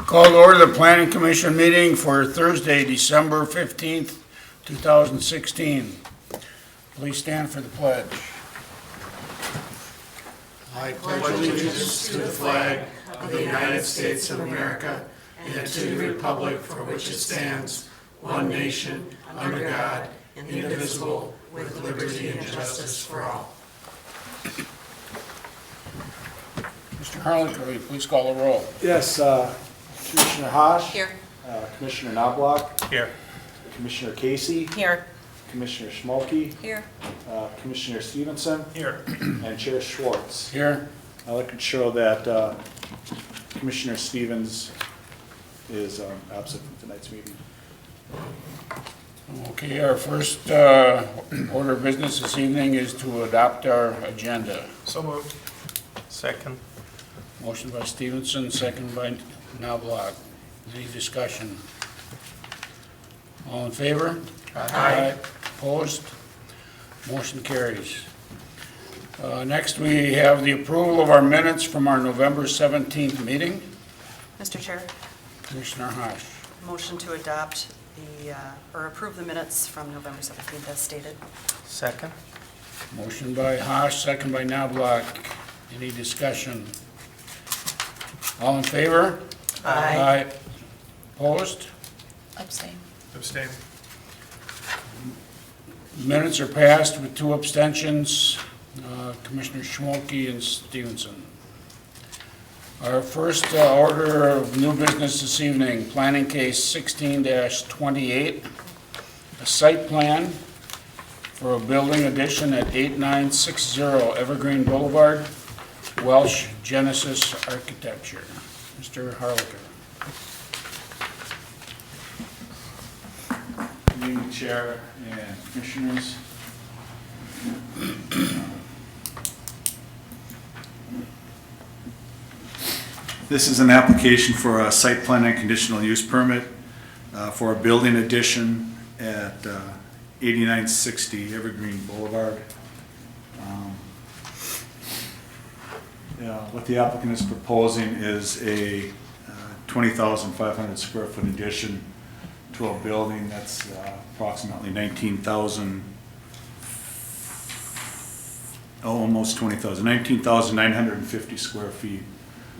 Call to order the Planning Commission meeting for Thursday, December 15th, 2016. Please stand for the pledge. I pledge allegiance to the flag of the United States of America and to the republic for which it stands, one nation, under God, indivisible, with liberty and justice for all. Mr. Harlicker, will you please call the roll? Yes, Commissioner Haas. Here. Commissioner Knobloch. Here. Commissioner Casey. Here. Commissioner Schmolke. Here. Commissioner Stevenson. Here. And Chair Schwartz. Here. I'd like to show that Commissioner Stevens is absent from tonight's meeting. Okay, our first order of business this evening is to adopt our agenda. So moved. Second. Motion by Stevenson, second by Knobloch. Any discussion? All in favor? Aye. Opposed? Motion carries. Next, we have the approval of our minutes from our November 17th meeting. Mr. Chair, Commissioner Haas. motion to adopt or approve the minutes from November 17th as stated. Second. Motion by Haas, second by Knobloch. Any discussion? All in favor? Aye. Opposed? Abstain. Abstain. Minutes are passed with 2 abstentions, Commissioner Schmolke and Stevenson. Our first order of new business this evening, planning case 16-28, a site plan for a building addition at 8960 Evergreen Boulevard, Welsh Genesis Architecture. Mr. Harlicker. Good evening, Chair and Commissioners. This is an application for a site plan and conditional use permit for a building addition at 8960 Evergreen Boulevard. What the applicant is proposing is a 20,500 square foot addition to a building that's approximately 19,000, almost 20,000, 19,950 square feet.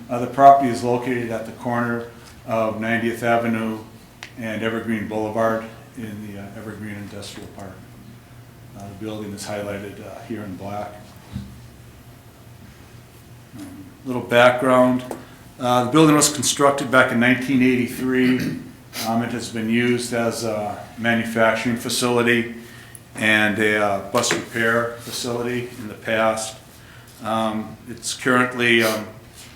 The property is located at the corner of 90th Avenue and Evergreen Boulevard in the Evergreen Industrial Park. The building is highlighted here in black. Little background. The building was constructed back in 1983. It has been used as a manufacturing facility and a bus repair facility in the past. It's currently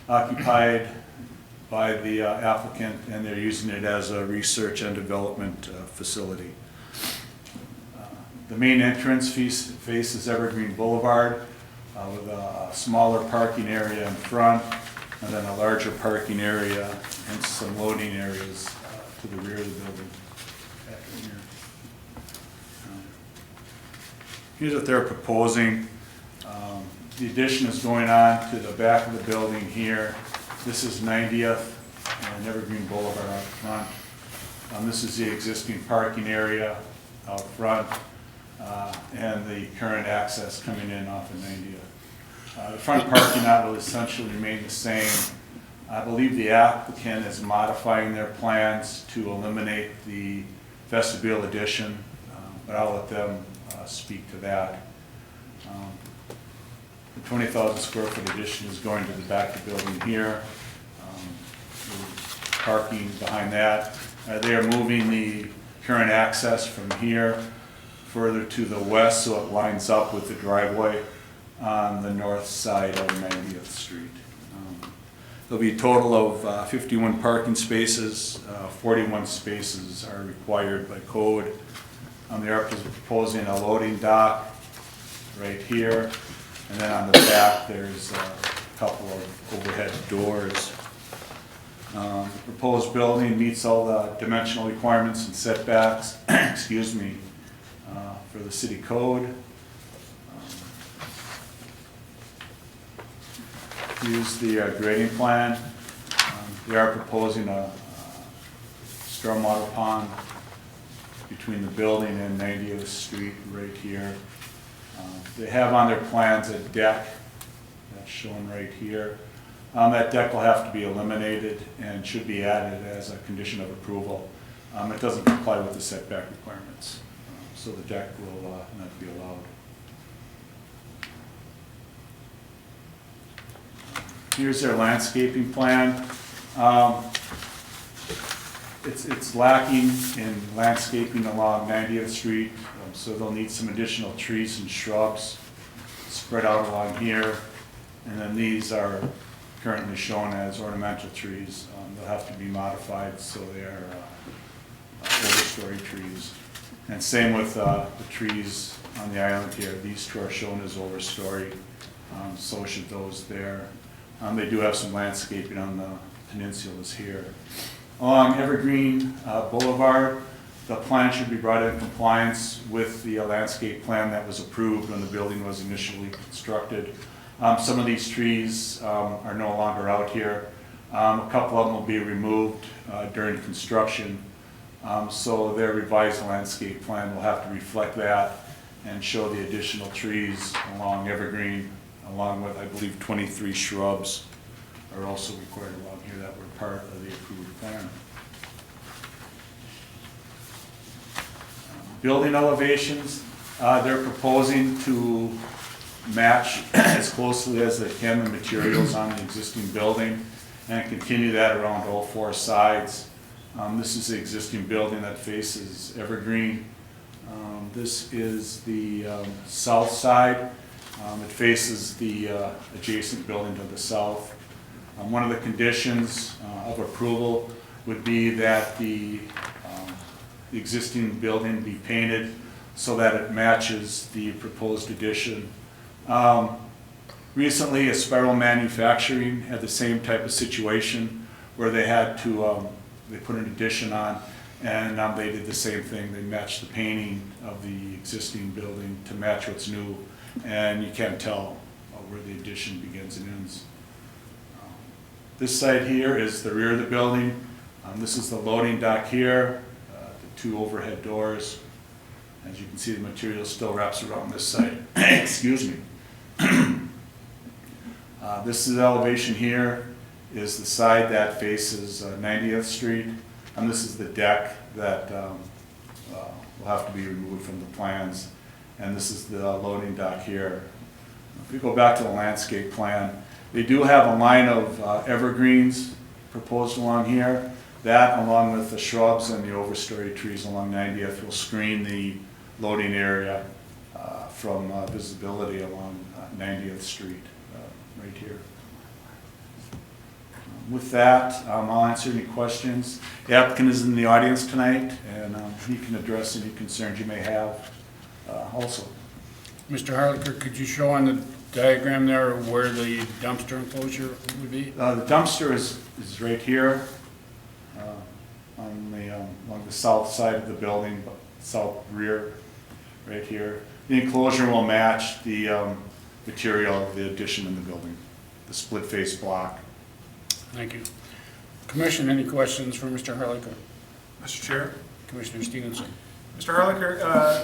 occupied by the applicant, and they're using it as a research and development facility. The main entrance faces Evergreen Boulevard with a smaller parking area in front and then a larger parking area and some loading areas to the rear of the building. Back in here. Here's what they're proposing. The addition is going on to the back of the building here. This is 90th and Evergreen Boulevard out front. This is the existing parking area out front and the current access coming in off of 90th. The front parking lot will essentially remain the same. I believe the applicant is modifying their plans to eliminate the vestibule addition, but I'll let them speak to that. The 20,000 square foot addition is going to the back of the building here. Parking behind that. They are moving the current access from here further to the west so it lines up with the driveway on the north side of 90th Street. There'll be a total of 51 parking spaces. 41 spaces are required by code. They are proposing a loading dock right here, and then on the back there's a couple of overhead doors. Proposed building meets all the dimensional requirements and setbacks, excuse me, for the city code. Here's the grading plan. They are proposing a stormwater pond between the building and 90th Street right here. They have on their plans a deck that's shown right here. That deck will have to be eliminated and should be added as a condition of approval. It doesn't comply with the setback requirements, so the deck will not be allowed. Here's their landscaping plan. It's lacking in landscaping along 90th Street, so they'll need some additional trees and shrubs spread out along here. And then these are currently shown as ornamental trees. They'll have to be modified so they are overstory trees. And same with the trees on the island here. These two are shown as overstory, so should those there. They do have some landscaping on the peninsulas here. Along Evergreen Boulevard, the plan should be brought in compliance with the landscape plan that was approved when the building was initially constructed. Some of these trees are no longer out here. A couple of them will be removed during construction. So their revised landscape plan will have to reflect that and show the additional trees along Evergreen, along with, I believe, 23 shrubs are also required along here that were part of the approved plan. Building elevations, they're proposing to match as closely as they can the materials on the existing building and continue that around all four sides. This is the existing building that faces Evergreen. This is the south side. It faces the adjacent building to the south. One of the conditions of approval would be that the existing building be painted so that it matches the proposed addition. Recently, a Spiral Manufacturing had the same type of situation where they had to, they put an addition on, and they did the same thing. They matched the painting of the existing building to match what's new, and you can't tell where the addition begins and ends. This side here is the rear of the building. This is the loading dock here, the two overhead doors. As you can see, the material still wraps around this side. Excuse me. This is the elevation here, is the side that faces 90th Street. And this is the deck that will have to be removed from the plans. And this is the loading dock here. If we go back to the landscape plan, they do have a line of evergreens proposed along here. That, along with the shrubs and the overstory trees along 90th, will screen the loading area from visibility along 90th Street, right here. With that, I'll answer any questions. The applicant is in the audience tonight, and he can address any concerns you may have also. Mr. Harlicker, could you show on the diagram there where the dumpster enclosure would be? The dumpster is right here along the south side of the building, south rear, right here. The enclosure will match the material of the addition in the building, the split face block. Thank you. Commission, any questions for Mr. Harlicker? Mr. Chair. Commissioner Stevenson. Mr. Harlicker,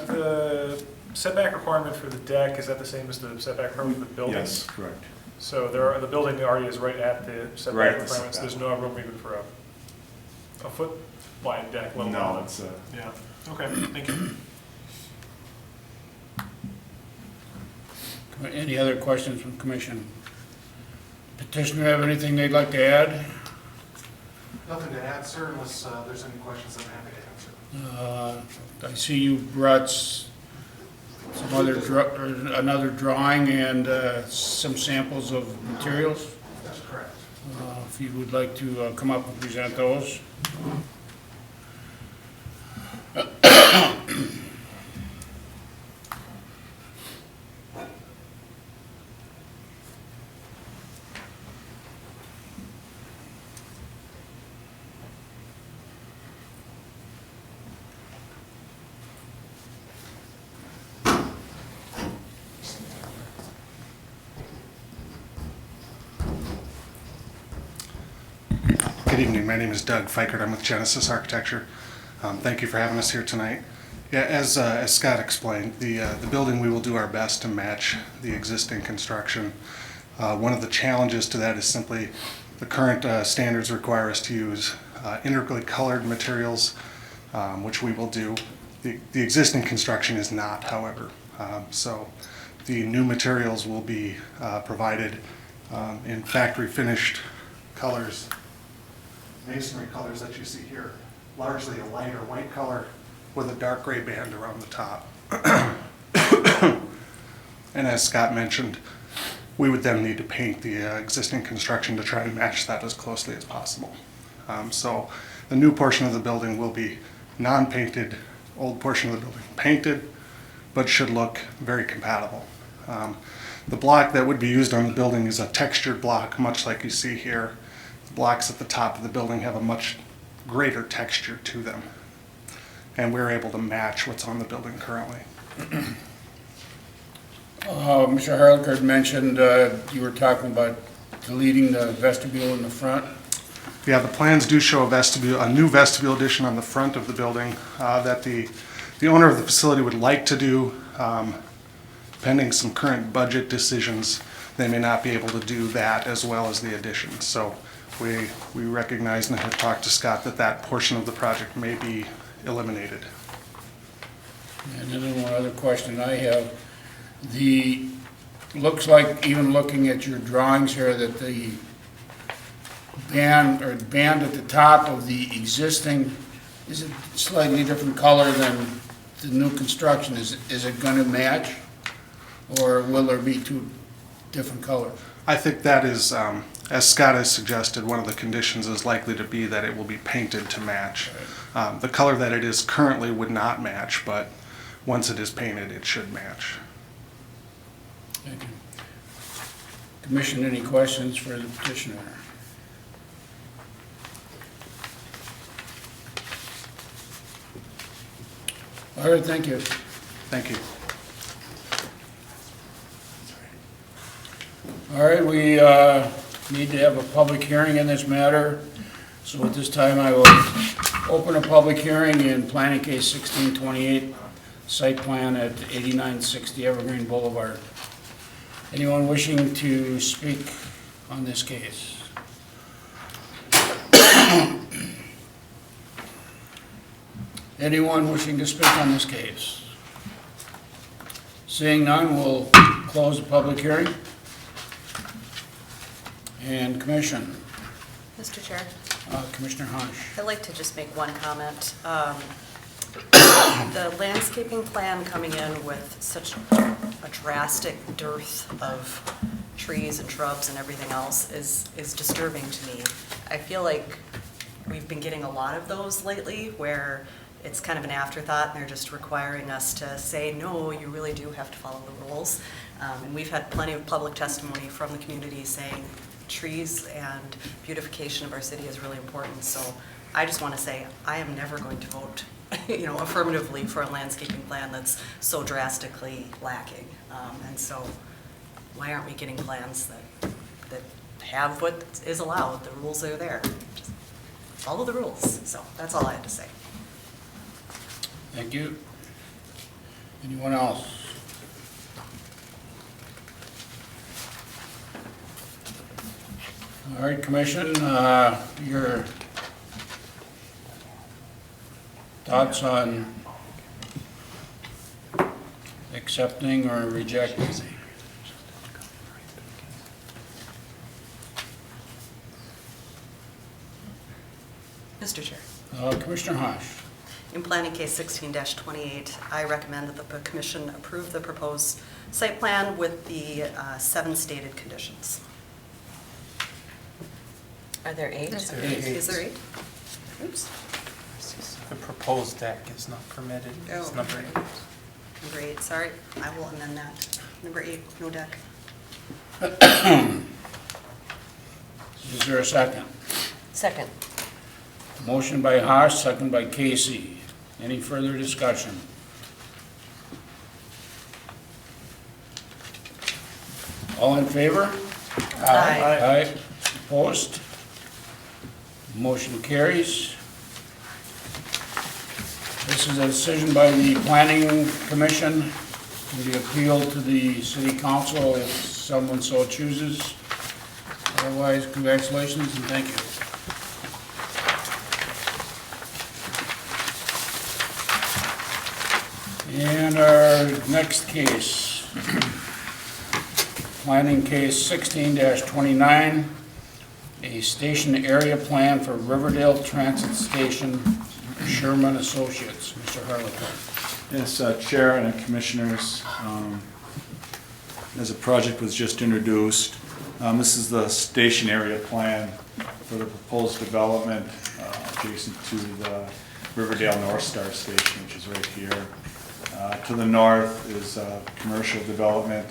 the setback requirement for the deck, is that the same as the setback requirement for the building? Yes, correct. So the building already is right at the Right setback at the requirements, setback. there's no room even for a foot wide deck, let alone. No, it's Yeah, okay, thank you. Any other questions from Commission? Petitioner have anything they'd like to add? Nothing to add, sir, unless there's any questions I'm happy to answer. I see you brought some other, another drawing and some samples of materials. That's correct. If you would like to come up and present those. Good Good evening. My name is Doug Fikert. I'm with Genesis Architecture. Thank you for having us here tonight. Yeah, as Scott explained, the building, we will do our best to match the existing construction. One of the challenges to that is simply the current standards require us to use integrally colored materials, which we will do. The existing construction is not, however. So the new materials will be provided in factory finished colors, masonry colors that you see here, largely a lighter white color with a dark gray band around the top. And as Scott mentioned, we would then need to paint the existing construction to try to match that as closely as possible. So the new portion of the building will be non-painted, old portion of the building painted, but should look very compatible. The block that would be used on the building is a textured block, much like you see here. The blocks at the top of the building have a much greater texture to them, and we're able to match what's on the building currently. Mr. Harlicker mentioned you were talking about deleting the vestibule in the front. Yeah, the plans do show a new vestibule addition on the front of the building that the owner of the facility would like to do. Pending some current budget decisions, they may not be able to do that as well as the addition. So we recognize and have talked to Scott that portion of the project may be eliminated. And then one other question I have. Looks like, even looking at your drawings here, that the band at the top of the existing is a slightly different color than the new construction. Is it going to match, or will there be two different colors? I think that is, as Scott has suggested, one of the conditions is likely to be that it will be painted to match. The color that it is currently would not match, but once it is painted, it should match. Thank you. Commission, any questions for the petitioner? All right, thank you. Thank you. All right, we need to have a public hearing in this matter. So at this time, I will open a public hearing in planning case 1628, site plan at 8960 Evergreen Boulevard. Anyone wishing to speak on this case? Anyone wishing to speak on this case? Seeing none, we'll close the public hearing. And Commission, Mr. Chair, Commissioner Hunch. I'd like to just make one comment. The landscaping plan coming in with such a drastic dearth of trees and shrubs and everything else is disturbing to me. I feel like we've been getting a lot of those lately where it's kind of an afterthought and they're just requiring us to say, no, you really do have to follow the rules. And we've had plenty of public testimony from the community saying trees and beautification of our city is really important. So I just want to say I am never going to vote affirmatively for a landscaping plan that's so drastically lacking. And so why aren't we getting plans that have what is allowed? The rules are there. Just follow the rules. So that's all I had to say. Thank you. Anyone else? All right, Commission, your thoughts on accepting or rejecting? Mr. Chair. Commissioner Hush. In planning case 16-28, I recommend that the commission approve the proposed site plan with the 7 stated conditions. Are there 8? Is there 8? Oops. The proposed deck is not permitted. It's Oh, number 8. Number 8, sorry. I will amend that. Number 8, no deck. Is there a second? Second. Motion by Haas, second by Casey. Any further discussion? All in favor? Aye. Opposed? Motion carries. This is a decision by the Planning Commission to be appealed to the City Council if someone so chooses. Otherwise, congratulations and thank you. And our next case, planning case 16-29, a station area plan for Riverdale Transit Station, Sherman Associates. Mr. Harlequin. Yes, Chair and Commissioners, as a project was just introduced, this is the station area plan for the proposed development adjacent to the Riverdale North Star Station, which is right here. To the north is commercial development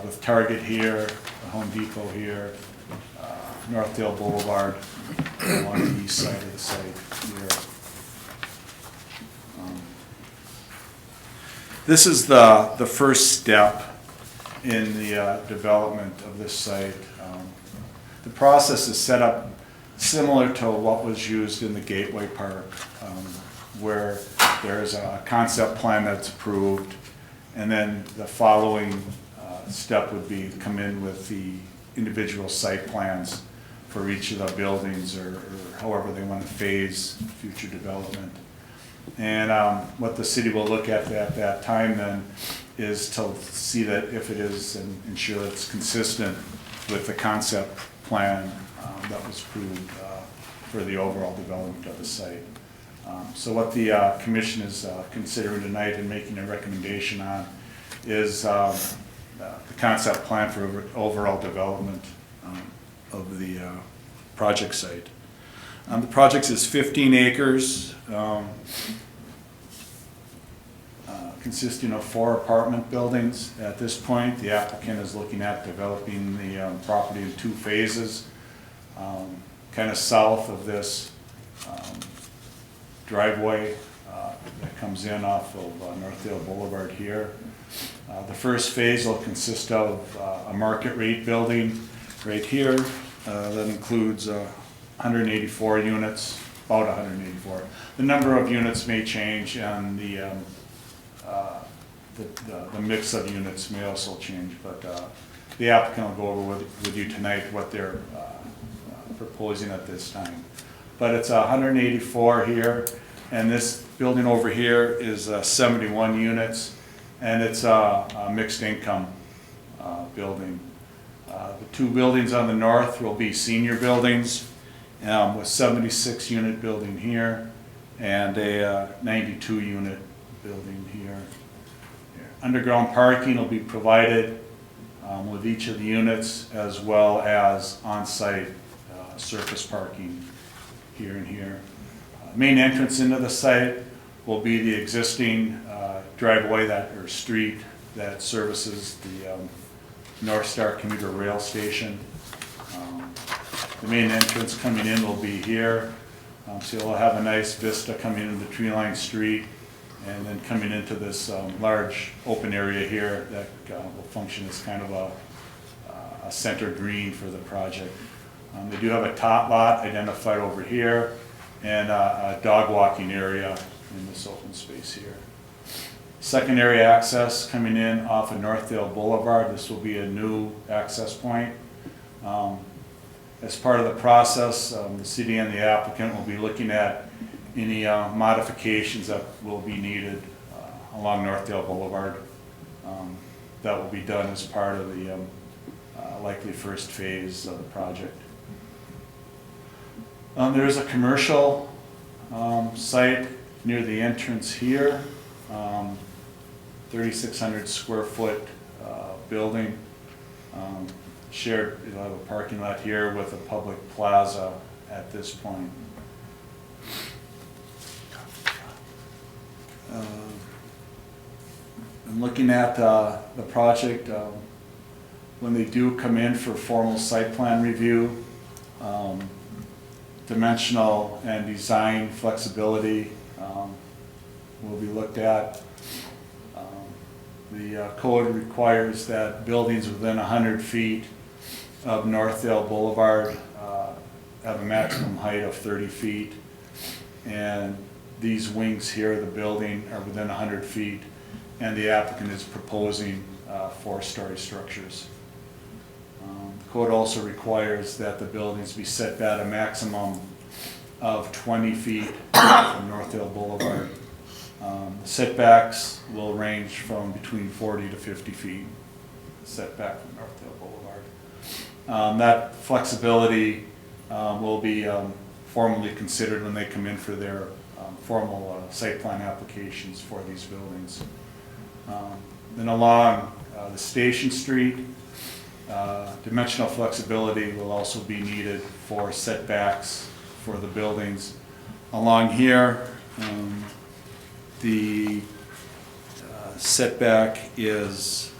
with Target here, Home Depot here, Northdale Boulevard along the east side of the site here. This is the first step in the development of this site. The process is set up similar to what was used in the Gateway Park, where there's a concept plan that's approved, and then the following step would be to come in with the individual site plans for each of the buildings or however they want to phase future development. And what the city will look at that time then is to see that if it is and ensure that it's consistent with the concept plan that was approved for the overall development of the site. So what the commission is considering tonight and making a recommendation on is the concept plan for overall development of the project site. The project is 15 acres, consisting of 4 apartment buildings. At this point, the applicant is looking at developing the property in 2 phases. Kind of south of this driveway that comes in off of Northdale Boulevard here. The first phase will consist of a market rate building right here that includes 184 units, about 184. The number of units may change, and the mix of units may also change, but the applicant will go over with you tonight what they're proposing at this time. But it's 184 here, and this building over here is 71 units, and it's a mixed income building. The 2 buildings on the north will be senior buildings with 76 unit building here and a 92 unit building here. Underground parking will be provided with each of the units, as well as on-site surface parking here and here. Main entrance into the site will be the existing driveway or street that services the North Star commuter rail station. The main entrance coming in will be here, so you'll have a nice vista coming into the tree-lined street, and then coming into this large open area here that will function as kind of a center green for the project. They do have a tot lot identified over here and a dog walking area in this open space here. Secondary access coming in off of Northdale Boulevard. This will be a new access point. As part of the process, the city and the applicant will be looking at any modifications that will be needed along Northdale Boulevard. That will be done as part of the likely first phase of the project. There is a commercial site near the entrance here, 3,600 square foot building. Shared, you'll have a parking lot here with a public plaza at this point. I'm looking at the project. When they do come in for formal site plan review, dimensional and design flexibility will be looked at. The code requires that buildings within 100 feet of Northdale Boulevard have a maximum height of 30 feet. And these wings here of the building are within 100 feet. And the applicant is proposing 4-story structures. The code also requires that the buildings be set back a maximum of 20 feet from Northdale Boulevard. The setbacks will range from between 40 to 50 feet setback from Northdale Boulevard. That flexibility will be formally considered when they come in for their formal site plan applications for these buildings. Then along the Station Street, dimensional flexibility will also be needed for setbacks for the buildings. Along here, the setback is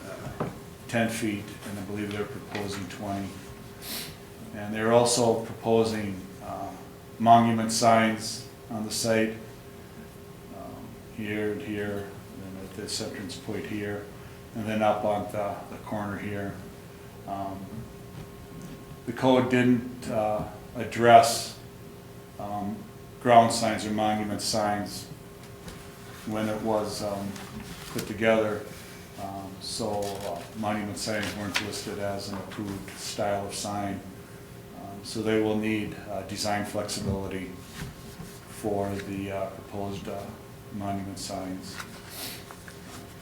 10 feet, and I believe they're proposing 20. And they're also proposing monument signs on the site, here and here, and then at this entrance point here, and then up on the corner here. The code didn't address ground signs or monument signs when it was put together, so monument signs weren't listed as an approved style of sign. So they will need design flexibility for the proposed monument signs.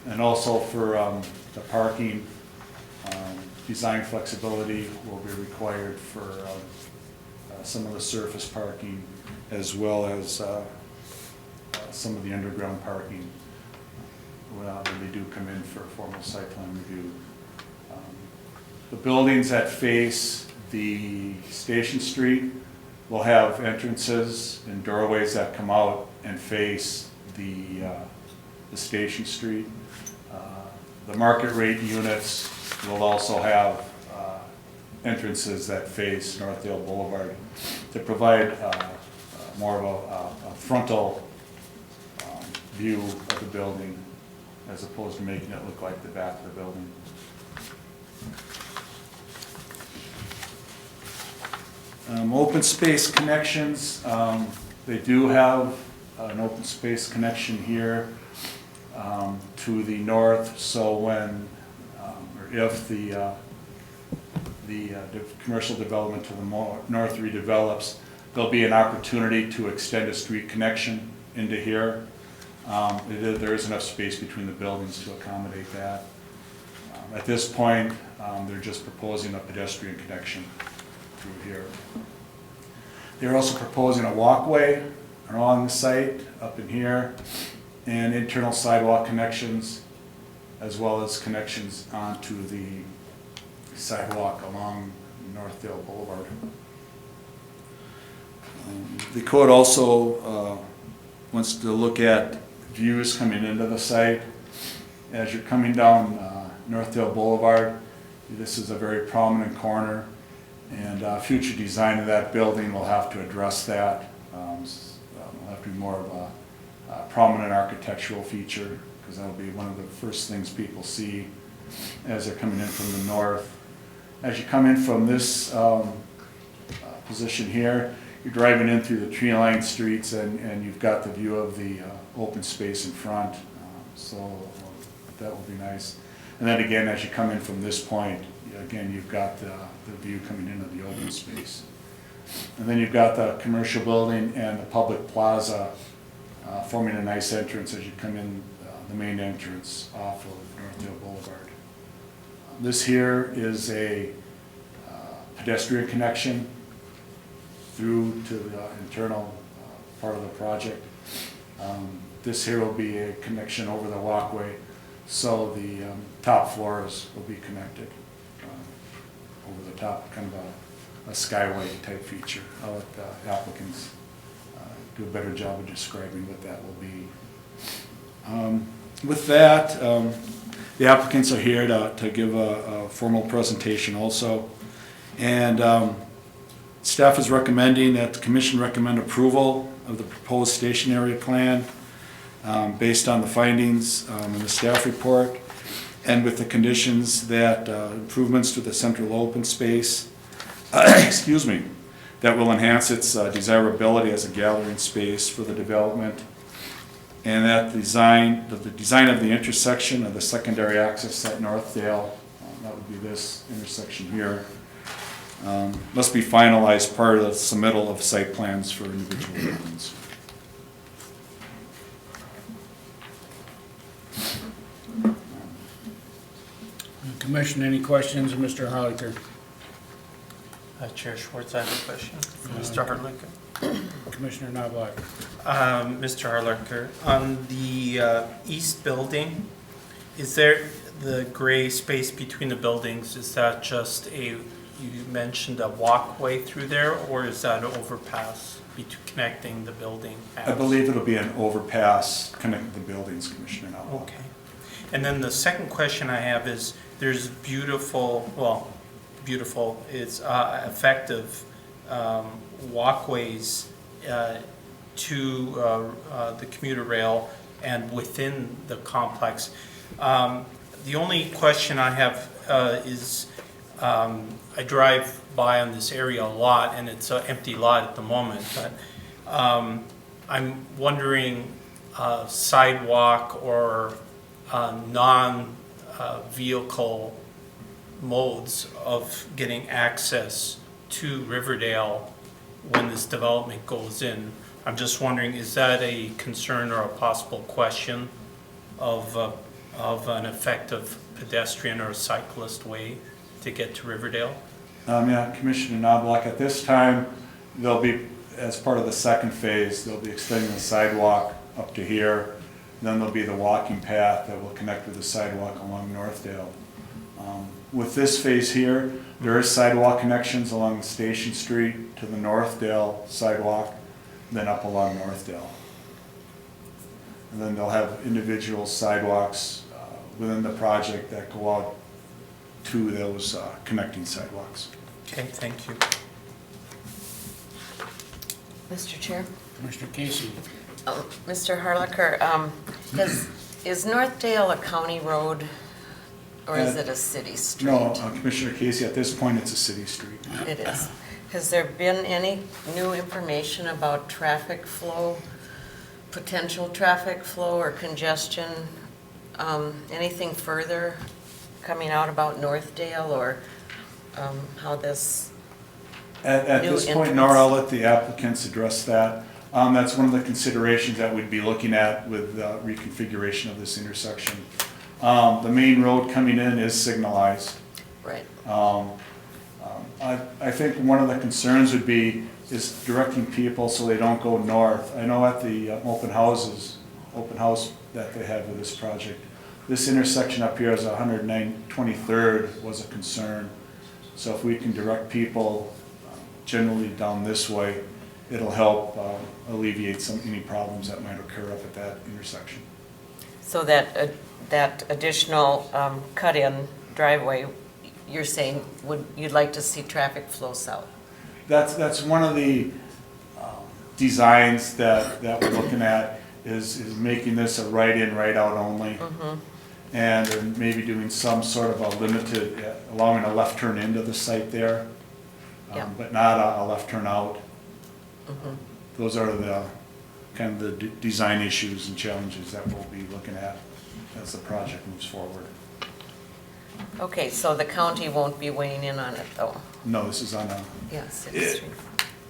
And also for the parking, design flexibility will be required for some of the surface parking, as well as some of the underground parking when they do come in for a formal site plan review. The buildings that face the Station Street will have entrances and doorways that come out and face the Station Street. The market rate units will also have entrances that face Northdale Boulevard to provide more of a frontal view of the building, as opposed to making it look like the back of the building. Open space connections, they do have an open space connection here to the north, so when or if the commercial development to the north redevelops, there'll be an opportunity to extend a street connection into here. There is enough space between the buildings to accommodate that. At this point, they're just proposing a pedestrian connection through here. They're also proposing a walkway along the site up in here, and internal sidewalk connections, as well as connections onto the sidewalk along Northdale Boulevard. The code also wants to look at views coming into the site. As you're coming down Northdale Boulevard, this is a very prominent corner, and future design of that building will have to address that. It'll have to be more of a prominent architectural feature, because that'll be one of the first things people see as they're coming in from the north. As you come in from this position here, you're driving in through the tree-lined streets, and you've got the view of the open space in front, so that will be nice. And then again, as you come in from this point, again, you've got the view coming into the open space. And then you've got the commercial building and the public plaza forming a nice entrance as you come in the main entrance off of Northdale Boulevard. This here is a pedestrian connection through to the internal part of the project. This here will be a connection over the walkway, so the top floors will be connected over the top, kind of a skyway type feature. I'll let the applicants do a better job of describing what that will be. With that, the applicants are here to give a formal presentation also. And staff is recommending that the commission recommend approval of the proposed station area plan based on the findings in the staff report, and with the conditions that improvements to the central open space excuse me, that will enhance its desirability as a gathering space for the development. And that the design of the intersection of the secondary access at Northdale, that would be this intersection here, must be finalized prior to the submittal of site plans for individual buildings. Commission, any questions of Mr. Harlicker? Chair Schwartz, I have a question for Mr. Harlicker. Commissioner Knobloch? Mr. Harlicker, on the east building, is there the gray space between the buildings, is that just you mentioned a walkway through there, or is that an overpass connecting the building? I believe it'll be an overpass connecting the buildings, Commissioner Knobloch. Okay. And then the second question I have is, there's beautiful, it's effective walkways to the commuter rail and within the complex. The only question I have is, I drive by on this area a lot, and it's an empty lot at the moment, but I'm wondering sidewalk or non-vehicle modes of getting access to Riverdale when this development goes in. I'm just wondering, is that a concern or a possible question of an effective pedestrian or cyclist way to get to Riverdale? Yeah, Commissioner Knobloch, at this time, they'll be, as part of the second phase, they'll be extending the sidewalk up to here. Then there'll be the walking path that will connect with the sidewalk along Northdale. With this phase here, there is sidewalk connections along the Station Street to the Northdale sidewalk, then up along Northdale. And then they'll have individual sidewalks within the project that go out to those connecting sidewalks. Okay, thank you. Mr. Chair? Commissioner Casey? Mr. Harlicker, is Northdale a county road or is it a city street? No, Commissioner Casey, at this point, it's a city street. It is. Has there been any new information about traffic flow, potential traffic flow or congestion? Anything further coming out about Northdale or how this At new this point, entrance? Nora, I'll let the applicants address that. That's one of the considerations that we'd be looking at with reconfiguration of this intersection. The main road coming in is signalized. Right. I think one of the concerns would be is directing people so they don't go north. I know at the open house that they had with this project, this intersection up here is 123rd was a concern. So if we can direct people generally down this way, it'll help alleviate any problems that might occur up at that intersection. So that additional cut-in driveway, you're saying you'd like to see traffic flow south? That's one of the designs that we're looking at is making this a right-in, right-out only. Mm-hmm. And maybe doing some sort of a limited, allowing a left turn into the site there, Yeah. but not a left turn out. Mm-hmm. Those are the kind of the design issues and challenges that we'll be looking at as the project moves forward. Okay, so the county won't be weighing in on it though? No, this is on Yeah, city street.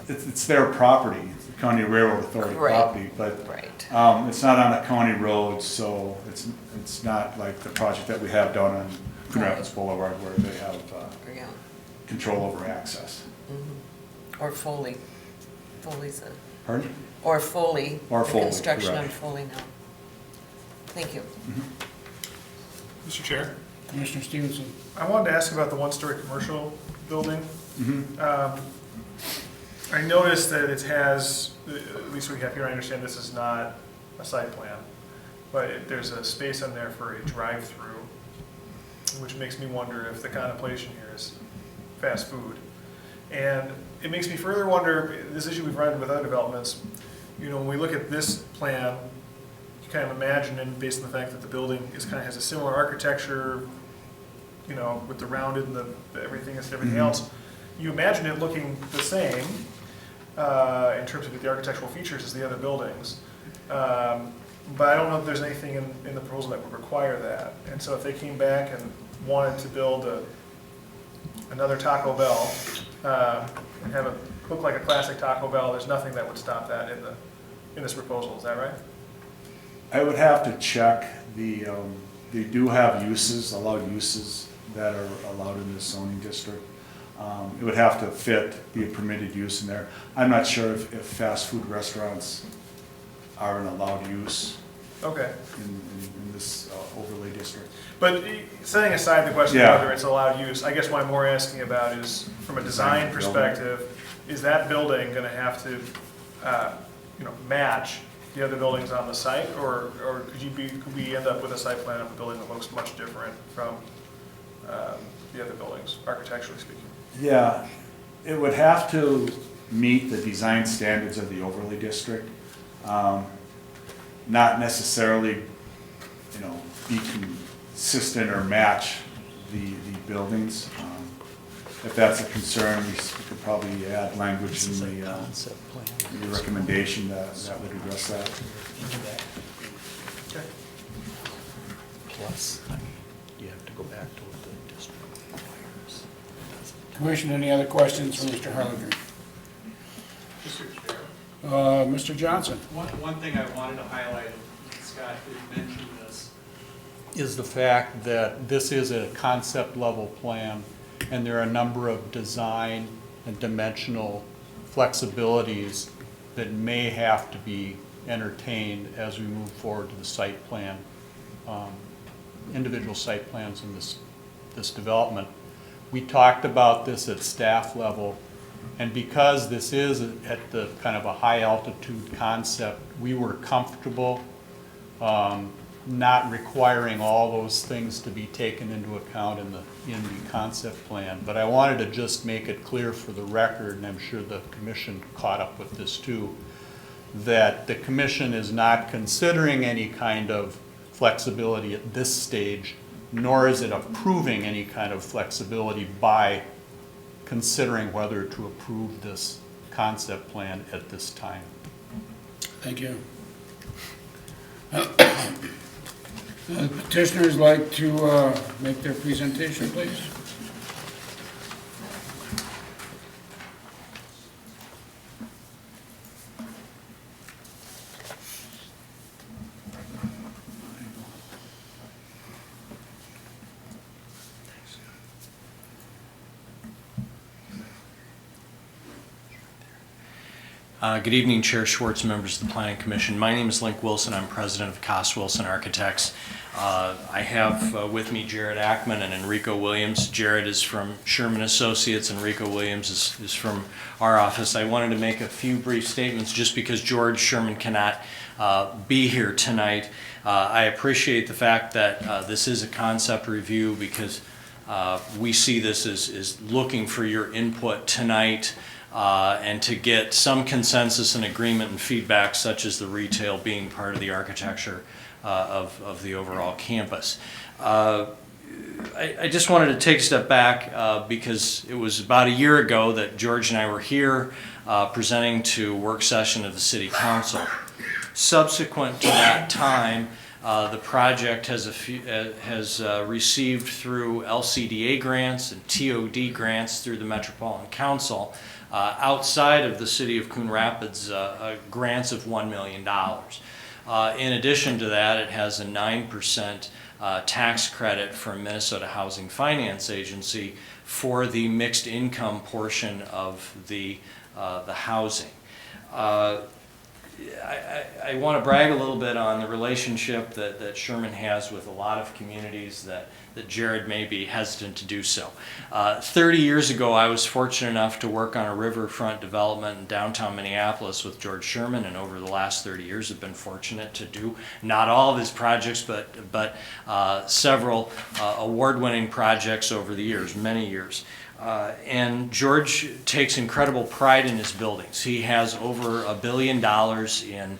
it's their property, it's the County Railroad Authority Right. property, but Right. it's not on a county road, so it's not like the project that we have down on Coon Rapids Boulevard where they have Yeah. control over access. Mm-hmm. Or Foley. Foley's a, Pardon? or Foley. Or the Foley, construction on correct. Foley now. Thank you. Mr. Chair, Commissioner Stevenson? I wanted to ask about the one-story commercial building. I noticed that it has, at least we have here, I understand this is not a site plan, but there's a space on there for a drive-through, which makes me wonder if the contemplation here is fast food. And it makes me further wonder, this issue we've run with other developments, when we look at this plan, you kind of imagine, and based on the fact that the building has a similar architecture, with the rounded and the everything else, you imagine it looking the same, in terms of the architectural features as the other buildings. But I don't know if there's anything in the proposal that would require that. And so if they came back and wanted to build another Taco Bell and have it look like a classic Taco Bell, there's nothing that would stop that in this proposal. Is that right? I would have to check they do have uses, allowed uses that are allowed in this zoning district. It would have to fit, be a permitted use in there. I'm not sure if fast food restaurants are an allowed use Okay. in this overlay district. But setting aside the question Yeah. of whether it's allowed use, I guess what I'm more asking about is, from a design perspective, is that building going to have to, match the other buildings on the site, or could we end up with a site plan of a building that looks much different from the other buildings, architecturally speaking? Yeah, it would have to meet the design standards of the overlay district. Not necessarily, be consistent or match the buildings. If that's a concern, we could probably add language in the recommendation that would address that. Okay. Plus, you have to go back to what the district requires. Commission, any other questions for Mr. Harlinger? Mr. Chair, Mr. Johnson? one thing I wanted to highlight, Scott did mention this, is the fact that this is a concept level plan, and there are a number of design and dimensional flexibilities that may have to be entertained as we move forward to the site plan, individual site plans in this development. We talked about this at staff level, and because this is at the kind of a high altitude concept, we were comfortable not requiring all those things to be taken into account in the concept plan. But I wanted to just make it clear for the record, and I'm sure the commission caught up with this too, that the commission is not considering any kind of flexibility at this stage, nor is it approving any kind of flexibility by considering whether to approve this concept plan at this time. Thank you. Petitioners like to make their presentation, please. Good evening, Chair Schwartz, members of the Planning Commission. My name is Link Wilson. I'm president of Cost Wilson Architects. I have with me Jared Ackman and Enrico Williams. Jared is from Sherman Associates. Enrico Williams is from our office. I wanted to make a few brief statements just because George Sherman cannot be here tonight. I appreciate the fact that this is a concept review because we see this as looking for your input tonight. And to get some consensus and agreement and feedback, such as the retail being part of the architecture of the overall campus. I just wanted to take a step back because it was about a year ago that George and I were here presenting to work session of the City Council. Subsequent to that time, the project has received through LCDA grants and TOD grants through the Metropolitan Council outside of the city of Coon Rapids grants of $1 million. In addition to that, it has a 9% tax credit from Minnesota Housing Finance Agency for the mixed income portion of the housing. I want to brag a little bit on the relationship that Sherman has with a lot of communities that Jared may be hesitant to do so. 30 years ago, I was fortunate enough to work on a riverfront development in downtown Minneapolis with George Sherman, and over the last 30 years have been fortunate to do not all of his projects, but several award-winning projects over the years, many years. And George takes incredible pride in his buildings. He has over $1 billion in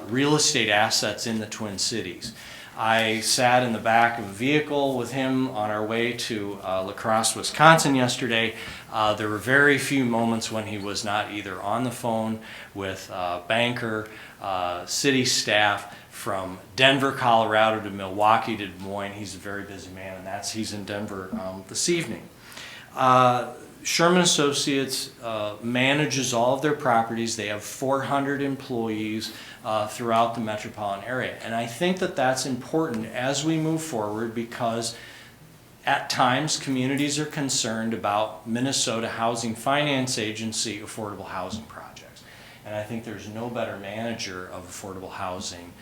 real estate assets in the Twin Cities. I sat in the back of a vehicle with him on our way to La Crosse, Wisconsin yesterday. There were very few moments when he was not either on the phone with banker, city staff, from Denver, Colorado to Milwaukee to Des Moines. He's a very busy man, and he's in Denver this evening. Sherman Associates manages all of their properties. They have 400 employees throughout the metropolitan area. And I think that that's important as we move forward, because at times communities are concerned about Minnesota Housing Finance Agency affordable housing projects. And I think there's no better manager of affordable housing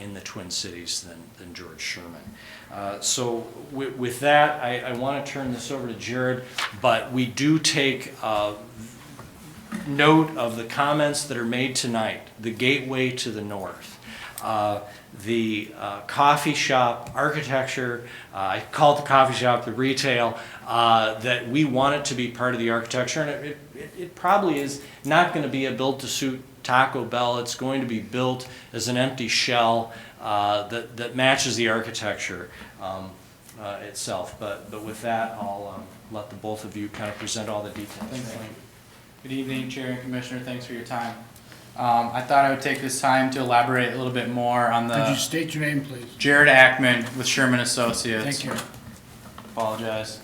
in the Twin Cities than George Sherman. So with that, I want to turn this over to Jared, but we do take note of the comments that are made tonight. The gateway to the north, the coffee shop architecture, I call it the coffee shop, the retail, that we want it to be part of the architecture, and it probably is not going to be a built-to-suit Taco Bell. It's going to be built as an empty shell that matches the architecture itself. But with that, I'll let the both of you kind of present all the details. Thanks, Link. Good evening, Chair and Commissioner. Thanks for your time. I thought I would take this time to elaborate a little bit more on Could you the state your name, please? Jared Ackman with Sherman Associates. Thank you. Apologize.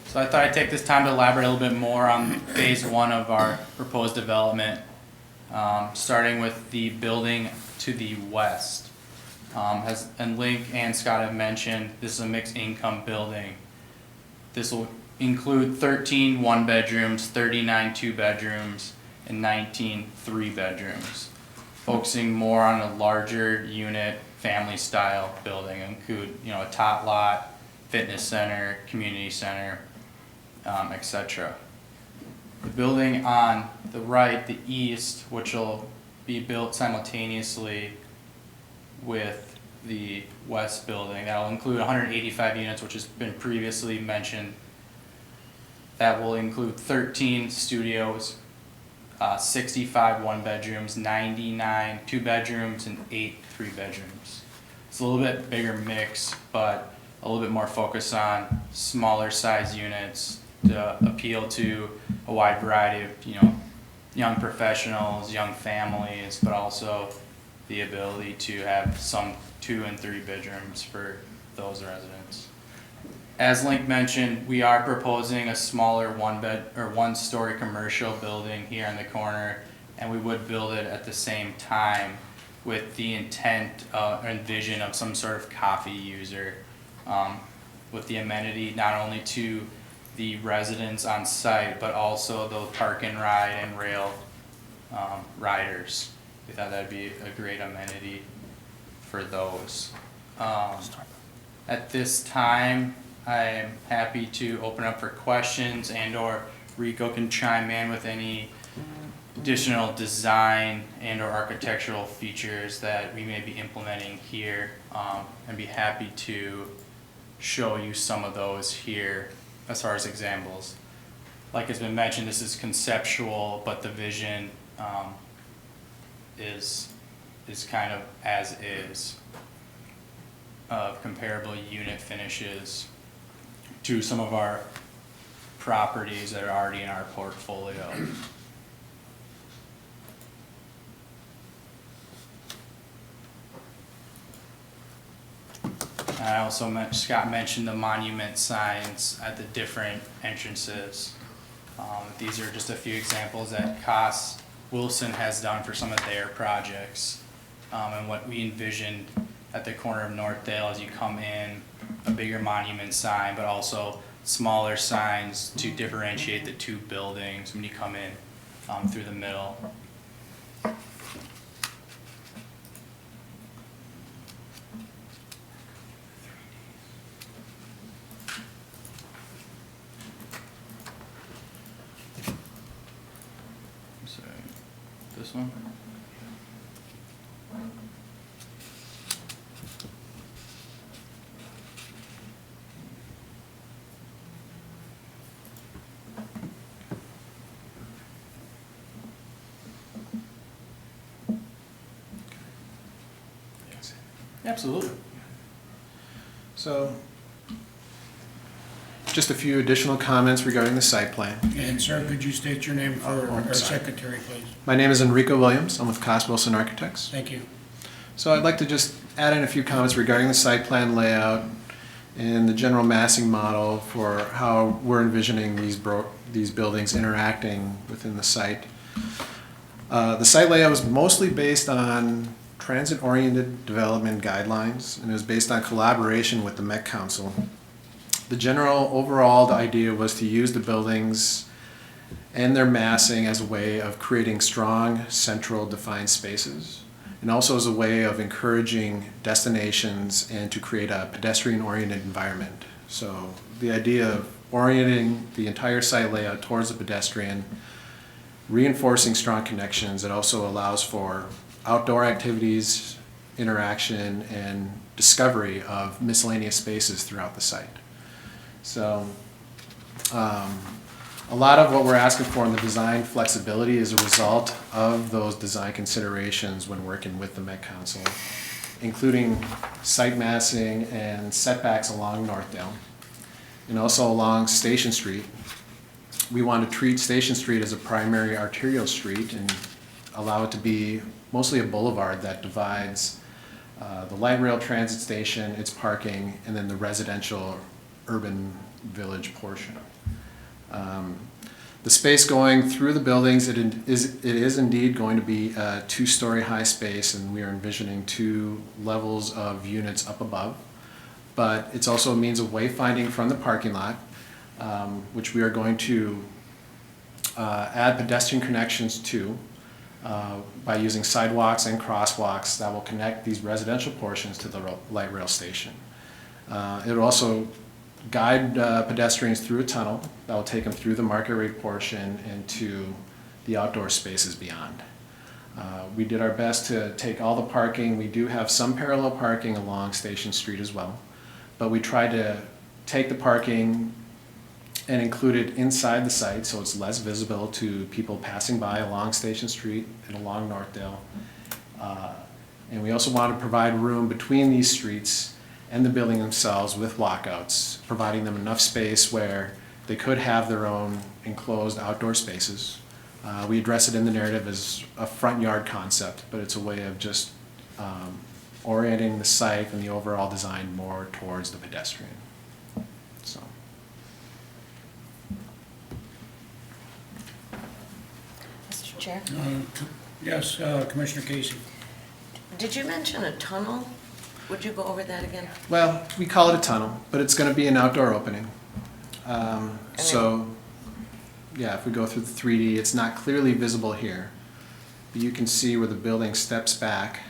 So I thought I'd take this time to elaborate a little bit more on phase one of our proposed development, starting with the building to the west. And Link and Scott have mentioned, this is a mixed income building. This will include 13 one-bedrooms, 39 two-bedrooms, and 19 three-bedrooms, focusing more on a larger unit, family-style building. Include, a tot lot, fitness center, community center, etc. The building on the right, the east, which will be built simultaneously with the west building, that will include 185 units, which has been previously mentioned. That will include 13 studios, 65 one-bedrooms, 99 two-bedrooms, and 8 three-bedrooms. It's a little bit bigger mix, but a little bit more focus on smaller size units to appeal to a wide variety of, young professionals, young families, but also the ability to have some 2 and 3 bedrooms for those residents. As Link mentioned, we are proposing a smaller one-story commercial building here in the corner, and we would build it at the same time with the intent and vision of some sort of coffee user, with the amenity not only to the residents on site, but also the park and ride and rail riders. We thought that'd be a great amenity for those. At this time, I am happy to open up for questions, and or Rico can chime in with any additional design and or architectural features that we may be implementing here, and be happy to show you some of those here as far as examples. Like has been mentioned, this is conceptual, but the vision is kind of as is, of comparable unit finishes to some of our properties that are already in our portfolio. I also Scott mentioned the monument signs at the different entrances. These are just a few examples that Wilson has done for some of their projects, and what we envisioned at the corner of Northdale as you come in, a bigger monument sign, but also smaller signs to differentiate the two buildings when you come in through the middle. Sorry, this one? Absolutely. So, just a few additional comments regarding the site plan. And sir, could you state your name for our sorry. secretary, please? My name is Enrico Williams. I'm with Cost Wilson Architects. Thank you. So I'd like to just add in a few comments regarding the site plan layout and the general massing model for how we're envisioning these buildings interacting within the site. The site layout was mostly based on transit-oriented development guidelines, and it was based on collaboration with the Met Council. The general overall idea was to use the buildings and their massing as a way of creating strong central defined spaces, and also as a way of encouraging destinations and to create a pedestrian-oriented environment. So the idea of orienting the entire site layout towards the pedestrian, reinforcing strong connections, it also allows for outdoor activities, interaction, and discovery of miscellaneous spaces throughout the site. So a lot of what we're asking for in the design flexibility is a result of those design considerations when working with the Met Council, including site massing and setbacks along Northdale, and also along Station Street. We want to treat Station Street as a primary arterial street and allow it to be mostly a boulevard that divides the light rail transit station, its parking, and then the residential urban village portion. The space going through the buildings, it is indeed going to be a 2-story high space, and we are envisioning 2 levels of units up above. But it's also a means of wayfinding from the parking lot, which we are going to add pedestrian connections to by using sidewalks and crosswalks that will connect these residential portions to the light rail station. It will also guide pedestrians through a tunnel that will take them through the market rate portion and to the outdoor spaces beyond. We did our best to take all the parking. We do have some parallel parking along Station Street as well, but we tried to take the parking and include it inside the site so it's less visible to people passing by along Station Street and along Northdale. And we also want to provide room between these streets and the building themselves with walkouts, providing them enough space where they could have their own enclosed outdoor spaces. We address it in the narrative as a front yard concept, but it's a way of just orienting the site and the overall design more towards the pedestrian. So. Mr. Chair, Yes, Commissioner Casey. did you mention a tunnel? Would you go over that again? Well, we call it a tunnel, but it's going to be an outdoor opening. So, yeah, if we go through the 3D, it's not clearly visible here, but you can see where the building steps back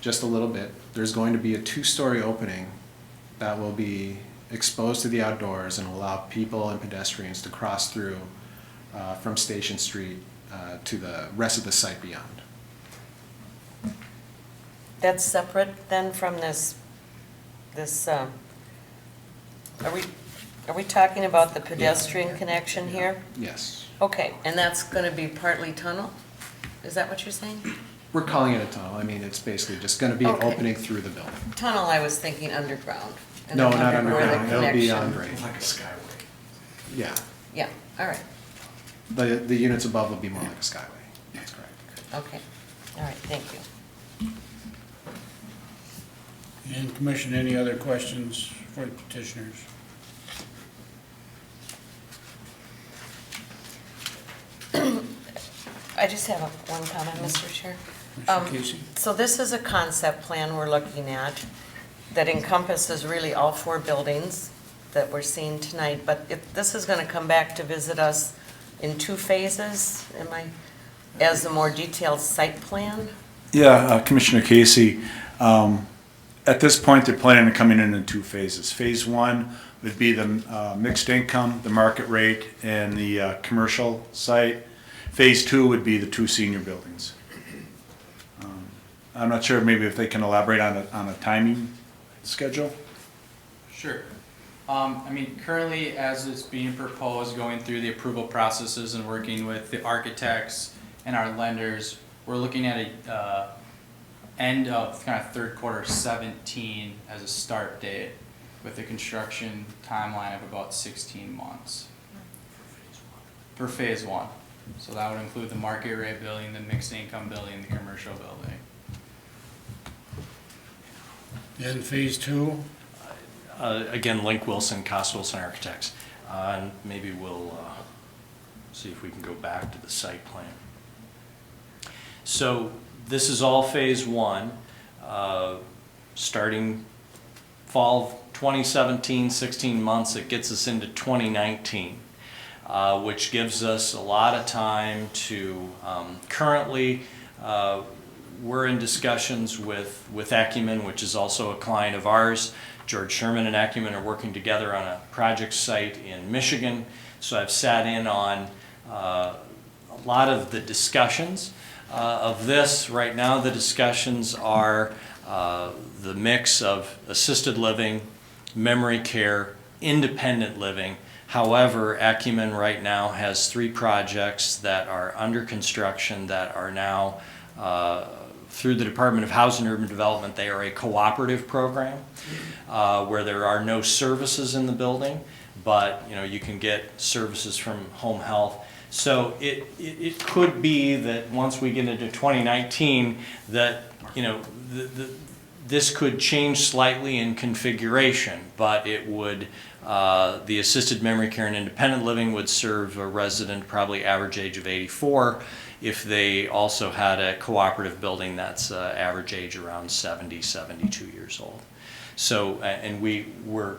just a little bit. There's going to be a 2-story opening that will be exposed to the outdoors and allow people and pedestrians to cross through from Station Street to the rest of the site beyond. That's separate then from are we talking about the pedestrian connection here? Yes. Okay, and that's gonna be partly tunnel? Is that what you're saying? We're calling it a tunnel. I mean, it's basically just going to be an Okay. opening through the building. Tunnel, I was thinking underground. And No, I not wondered where the underground. It'll be on connection- grade. Like a skyway. Yeah. Yeah, all right, The units above will be more like a skyway. That's correct. okay, all right, thank you. And Commission, any other questions for the petitioners? I just have one comment, Mr. Chair. Commissioner Casey? So this is a concept plan we're looking at that encompasses really all 4 buildings that we're seeing tonight, but if this is gonna come back to visit us in 2 phases, as a more detailed site plan? Yeah, Commissioner Casey, at this point, they're planning on coming in 2 phases. Phase 1 would be the mixed income, the market rate, and the commercial site. Phase 2 would be the 2 senior buildings. I'm not sure maybe if they can elaborate on a timing schedule? Sure. I mean, currently, as it's being proposed, going through the approval processes and working with the architects and our lenders, we're looking at a end of kind of third quarter 17 as a start date. with a construction timeline of about 16 months. For phase one. So that would include the market rate building, the mixed income building, the commercial building. And phase two? Again, Link Wilson, Cost Wilson Architects. And maybe we'll see if we can go back to the site plan. So this is all phase one, starting fall of 2017, 16 months, it gets us into 2019, which gives us a lot of time to, currently, we're in discussions with Acumen, which is also a client of ours. George Sherman and Acumen are working together on a project site in Michigan. So I've sat in on a lot of the discussions of this. Right now the discussions are the mix of assisted living, memory care, independent living. However, Acumen right now has 3 projects that are under construction that are now through the Department of Housing and Urban Development. They are a cooperative program where there are no services in the building, but you can get services from home health. So it could be that once we get into 2019 that this could change slightly in configuration, but it would the assisted memory care and independent living would serve a resident probably average age of 84 if they also had a cooperative building that's average age around 70, 72 years old. So, and we're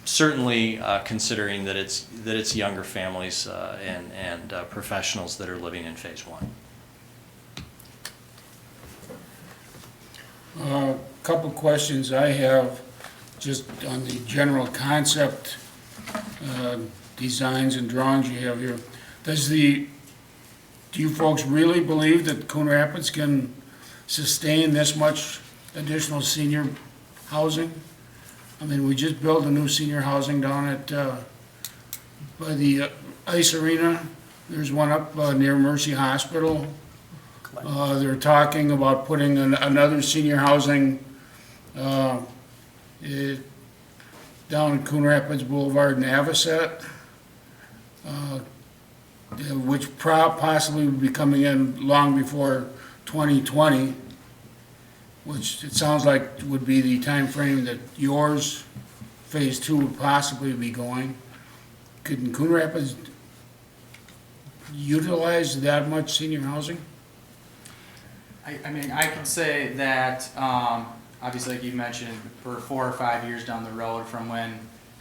certainly considering that it's younger families and professionals that are living in phase one. Couple questions I have just on the general concept, designs and drawings you have here. Do you folks really believe that Coon Rapids can sustain this much additional senior housing? I mean, we just built a new senior housing down at, by the ice arena. There's one up near Mercy Hospital. They're talking about putting another senior housing down in Coon Rapids Boulevard in Avocet, which possibly would be coming in long before 2020, which it sounds like would be the time frame that yours, phase two, would possibly be going. Could Coon Rapids utilize that much senior housing? I mean, I can say that, obviously, like you mentioned, we're 4 or 5 years down the road from when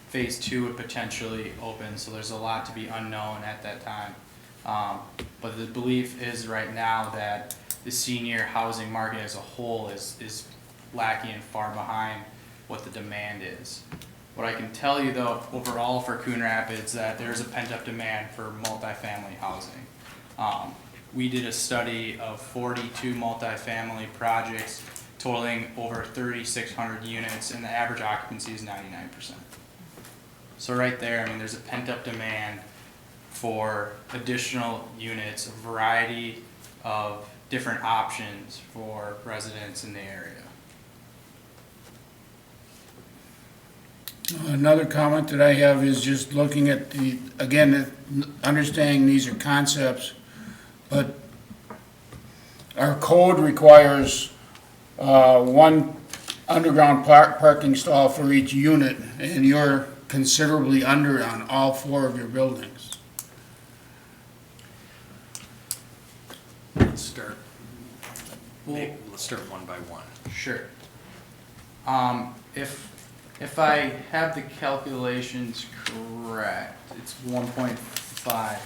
phase two would potentially open, so there's a lot to be unknown at that time. But the belief is right now that the senior housing market as a whole is lacking and far behind what the demand is. What I can tell you though, overall for Coon Rapids, that there's a pent-up demand for multifamily housing. We did a study of 42 multifamily projects totaling over 3,600 units, and the average occupancy is 99%. So right there, I mean, there's a pent-up demand for additional units, a variety of different options for residents in the area. Another comment that I have is just looking at again, understanding these are concepts, but our code requires one underground parking stall for each unit, and you're considerably under on all 4 of your buildings. Let's start one by one. Sure. If I have the calculations correct, it's 1.5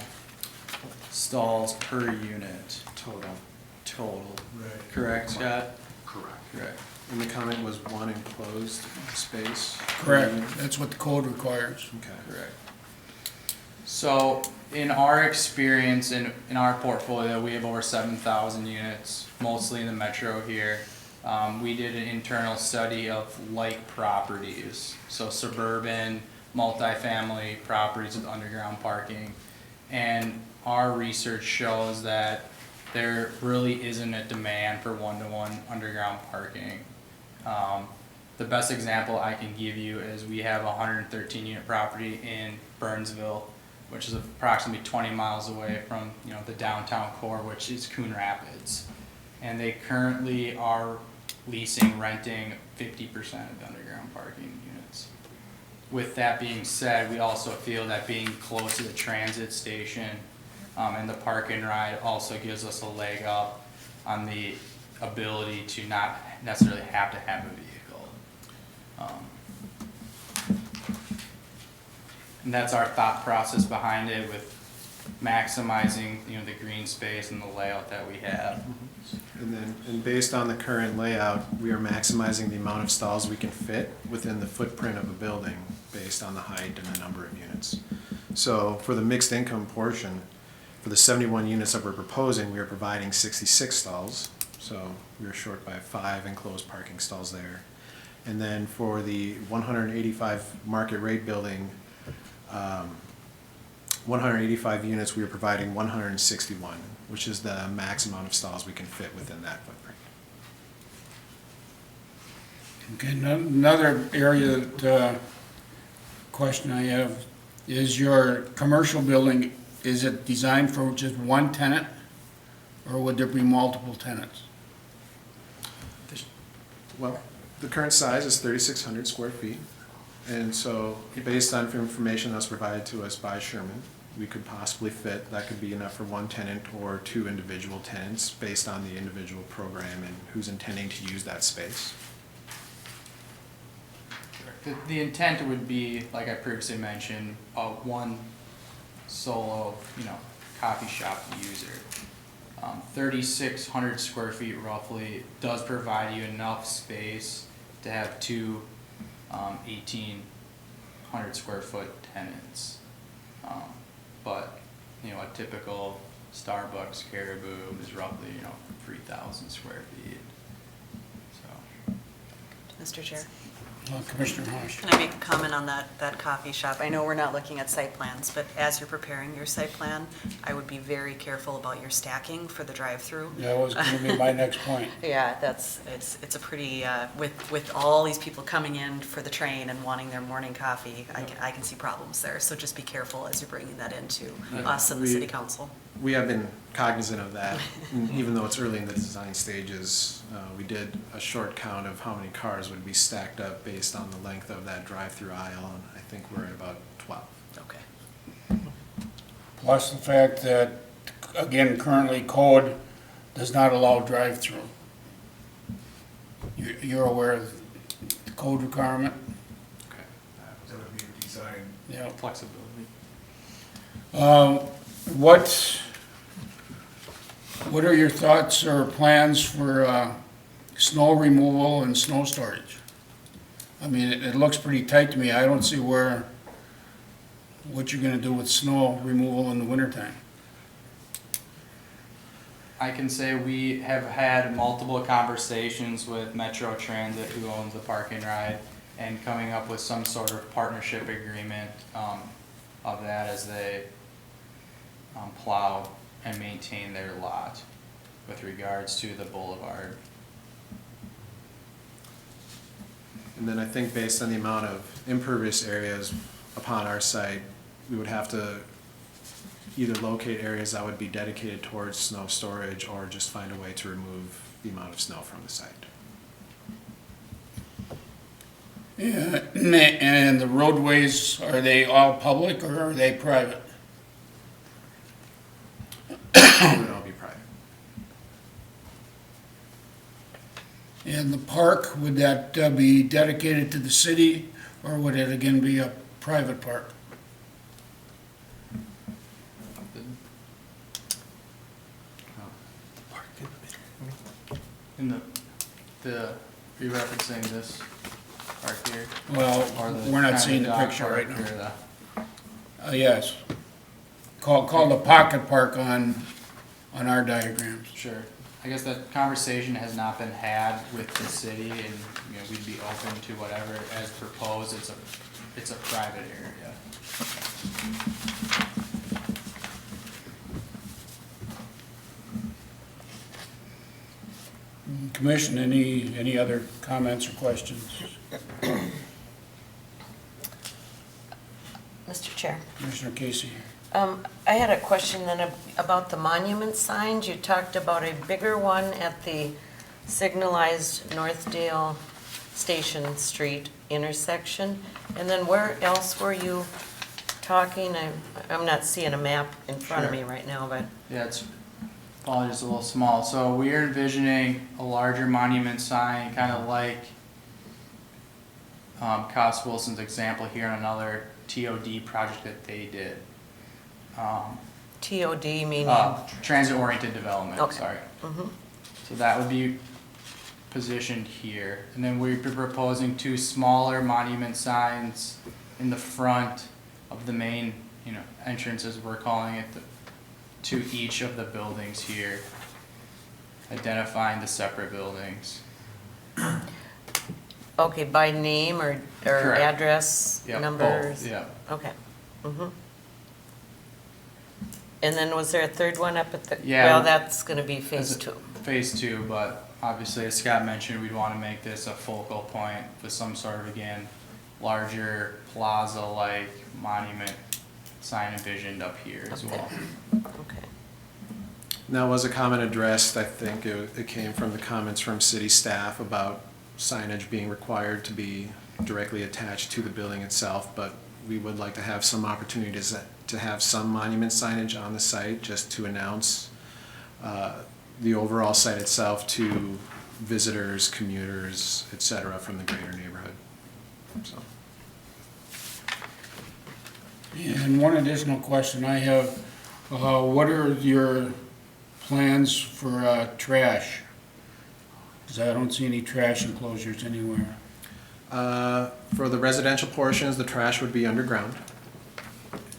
stalls per unit. Total. Right. Correct, Scott? Correct. And the comment was 1 enclosed space? Correct, that's what the code requires. Okay. Correct. So in our experience, in our portfolio, we have over 7,000 units, mostly in the metro here. We did an internal study of like properties, so suburban, multifamily properties with underground parking. And our research shows that there really isn't a demand for one-to-one underground parking. The best example I can give you is we have a 113 unit property in Burnsville, which is approximately 20 miles away from, you know, the downtown core, which is Coon Rapids. And they currently are renting 50% of the underground parking units. With that being said, we also feel that being close to the transit station and the park and ride also gives us a leg up on the ability to not necessarily have to have a vehicle. And that's our thought process behind it, with maximizing, you know, the green space and the layout that we have. And based on the current layout, we are maximizing the amount of stalls we can fit within the footprint of a building based on the height and the number of units. So for the mixed income portion, for the 71 units that we're proposing, we are providing 66 stalls. So we are short by 5 enclosed parking stalls there. And then for the 185 market rate building, 185 units, we are providing 161, which is the max amount of stalls we can fit within that footprint. Okay, another area that, question I have is your commercial building, is it designed for just one tenant, or would there be multiple tenants? Well, the current size is 3,600 square feet. And so based on information that's provided to us by Sherman, we could possibly fit, that could be enough for one tenant or 2 individual tenants based on the individual program and who's intending to use that space. The intent would be, like I previously mentioned, one solo, you know, coffee shop user. 3,600 square feet roughly does provide you enough space to have 2 1,800 square foot tenants. But, you know, a typical Starbucks Caribou is roughly, you know, 3,000 square feet. So. Mr. Chair, Commissioner Hosh. can I make a comment on that coffee shop? I know we're not looking at site plans, but as you're preparing your site plan, I would be very careful about your stacking for the drive-through. That was going to be my next point. Yeah, it's a pretty, with all these people coming in for the train and wanting their morning coffee, I can see problems there. So just be careful as you're bringing that into us and the city council. We have been cognizant of that, and even though it's early in the design stages. We did a short count of how many cars would be stacked up based on the length of that drive-through aisle, and I think we're at about 12. Okay. Plus the fact that, again, currently code does not allow drive-through. You're aware of the code requirement? Okay. That would be a design. Yeah. Flexibility. What are your thoughts or plans for snow removal and snow storage? I mean, it looks pretty tight to me. I don't see what you're gonna do with snow removal in the wintertime. I can say we have had multiple conversations with Metro Transit, who owns the park and ride, and coming up with some sort of partnership agreement of that as they plow and maintain their lot with regards to the boulevard. And then I think based on the amount of impervious areas upon our site, we would have to either locate areas that would be dedicated towards snow storage or just find a way to remove the amount of snow from the site. Yeah, and the roadways, are they all public or are they private? It would all be private. And the park, would that be dedicated to the city, or would it again be a private park? In are you referencing this park here? Well, Or the we're kind not of seeing the dog picture park right now. or the- Yes. Called the pocket park on our diagrams. Sure. I guess that conversation has not been had with the city, and, you know, we'd be open to whatever as proposed. It's a private area. Commission, any other comments or questions? Mr. Chair. Commissioner Casey? I had a question then about the monument signs. You talked about a bigger one at the signalized Northdale Station Street intersection. And then where else were you talking? I'm not seeing a map in front of me right now, but. Yeah, apologies, a little small. So we're envisioning a larger monument sign, kind of like Cost Wilson's example here on another TOD project that they did. TOD meaning? Transit-oriented development, Okay. sorry. Mhm. So that would be positioned here. And then we'd be proposing 2 smaller monument signs in the front of the main, entrance, as we're calling it, to each of the buildings here, identifying the separate buildings. Okay, by name or Correct. address, Yep, numbers? both, yeah. Okay. Mhm. And then was there a third one up at the, Yeah. well, that's gonna be phase Is it 2. Phase 2, but obviously, as Scott mentioned, we'd want to make this a focal point with some sort of, again, larger plaza-like monument sign envisioned up here as Okay. well. Okay. And that was a comment addressed, I think it came from the comments from city staff about signage being required to be directly attached to the building itself, but we would like to have some opportunities to have some monument signage on the site, just to announce the overall site itself to visitors, commuters, et cetera, from the greater neighborhood. So. And one additional question I have, what are your plans for trash? Because I don't see any trash enclosures anywhere. For the residential portions, the trash would be underground,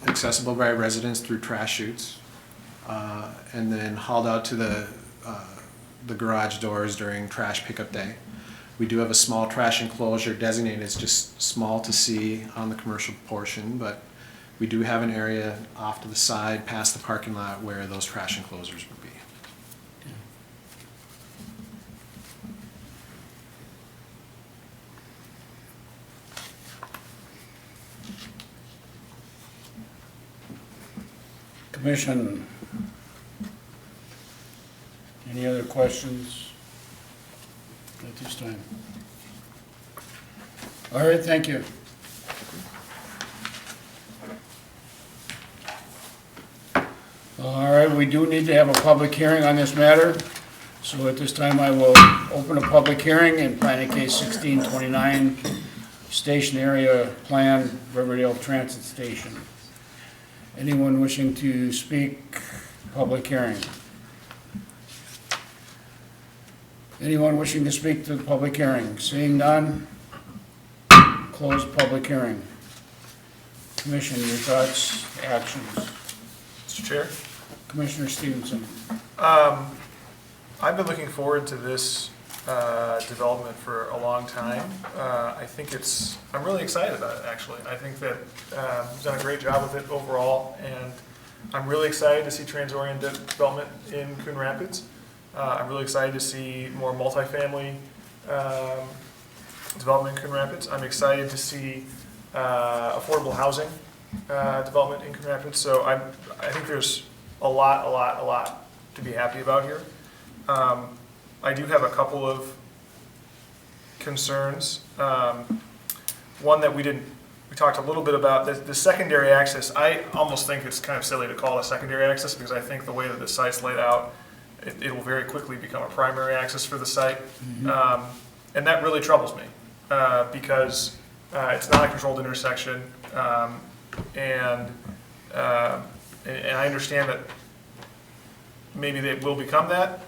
accessible by residents through trash chutes, and then hauled out to the garage doors during trash pickup day. We do have a small trash enclosure designated as just small to see on the commercial portion, but we do have an area off to the side past the parking lot where those trash enclosures would be. Commission, any other questions at this time? All right, thank you. All right, we do need to have a public hearing on this matter. So at this time, I will open a public hearing in planning case 1629, station area plan, Riverdale Transit Station. Anyone wishing to speak, public hearing? Anyone wishing to speak to the public hearing? Seeing none, close public hearing. Commission, your thoughts, actions? Mr. Chair? Commissioner Stevenson. I've been looking forward to this development for a long time. I'm really excited about it, actually. I think that he's done a great job with it overall, and I'm really excited to see trans-oriented development in Coon Rapids. I'm really excited to see more multifamily development in Coon Rapids. I'm excited to see affordable housing development in Coon Rapids. So I think there's a lot to be happy about here. I do have a couple of concerns. One that we talked a little bit about, the secondary access. I almost think it's kind of silly to call it a secondary access, because I think the way that the site's laid out, it will very quickly become a primary access for the site. And that really troubles me, because it's not a controlled intersection, and I understand that maybe it will become that.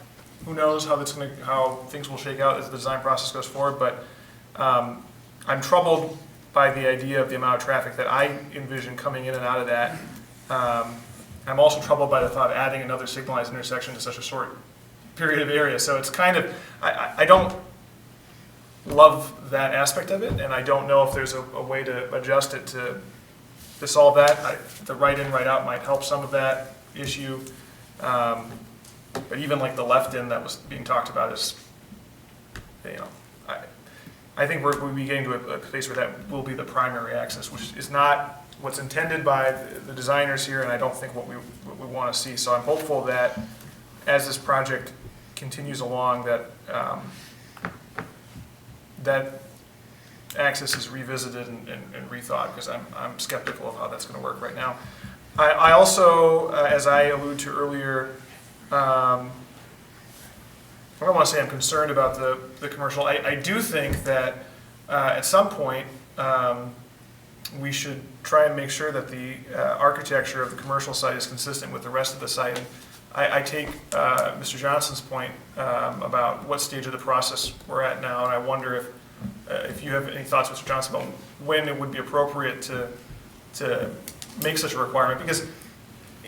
Who knows how things will shake out as the design process goes forward, but I'm troubled by the idea of the amount of traffic that I envision coming in and out of that. I'm also troubled by the thought of adding another signalized intersection to such a short period of area. So it's kind of, I don't love that aspect of it, and I don't know if there's a way to adjust it to solve that. The right in, right out might help some of that issue. But even like the left in that was being talked about is you know, I think we'll be getting to a place where that will be the primary access, which is not what's intended by the designers here, and I don't think what we want to see. So I'm hopeful that as this project continues along, that that access is revisited and rethought, because I'm skeptical of how that's going to work right now. I also, as I alluded to earlier, I don't want to say I'm concerned about the commercial. I do think that at some point we should try and make sure that the architecture of the commercial site is consistent with the rest of the site. And I take Mr. Johnson's point about what stage of the process we're at now, and I wonder if you have any thoughts, Mr. Johnson, about when it would be appropriate to make such a requirement, because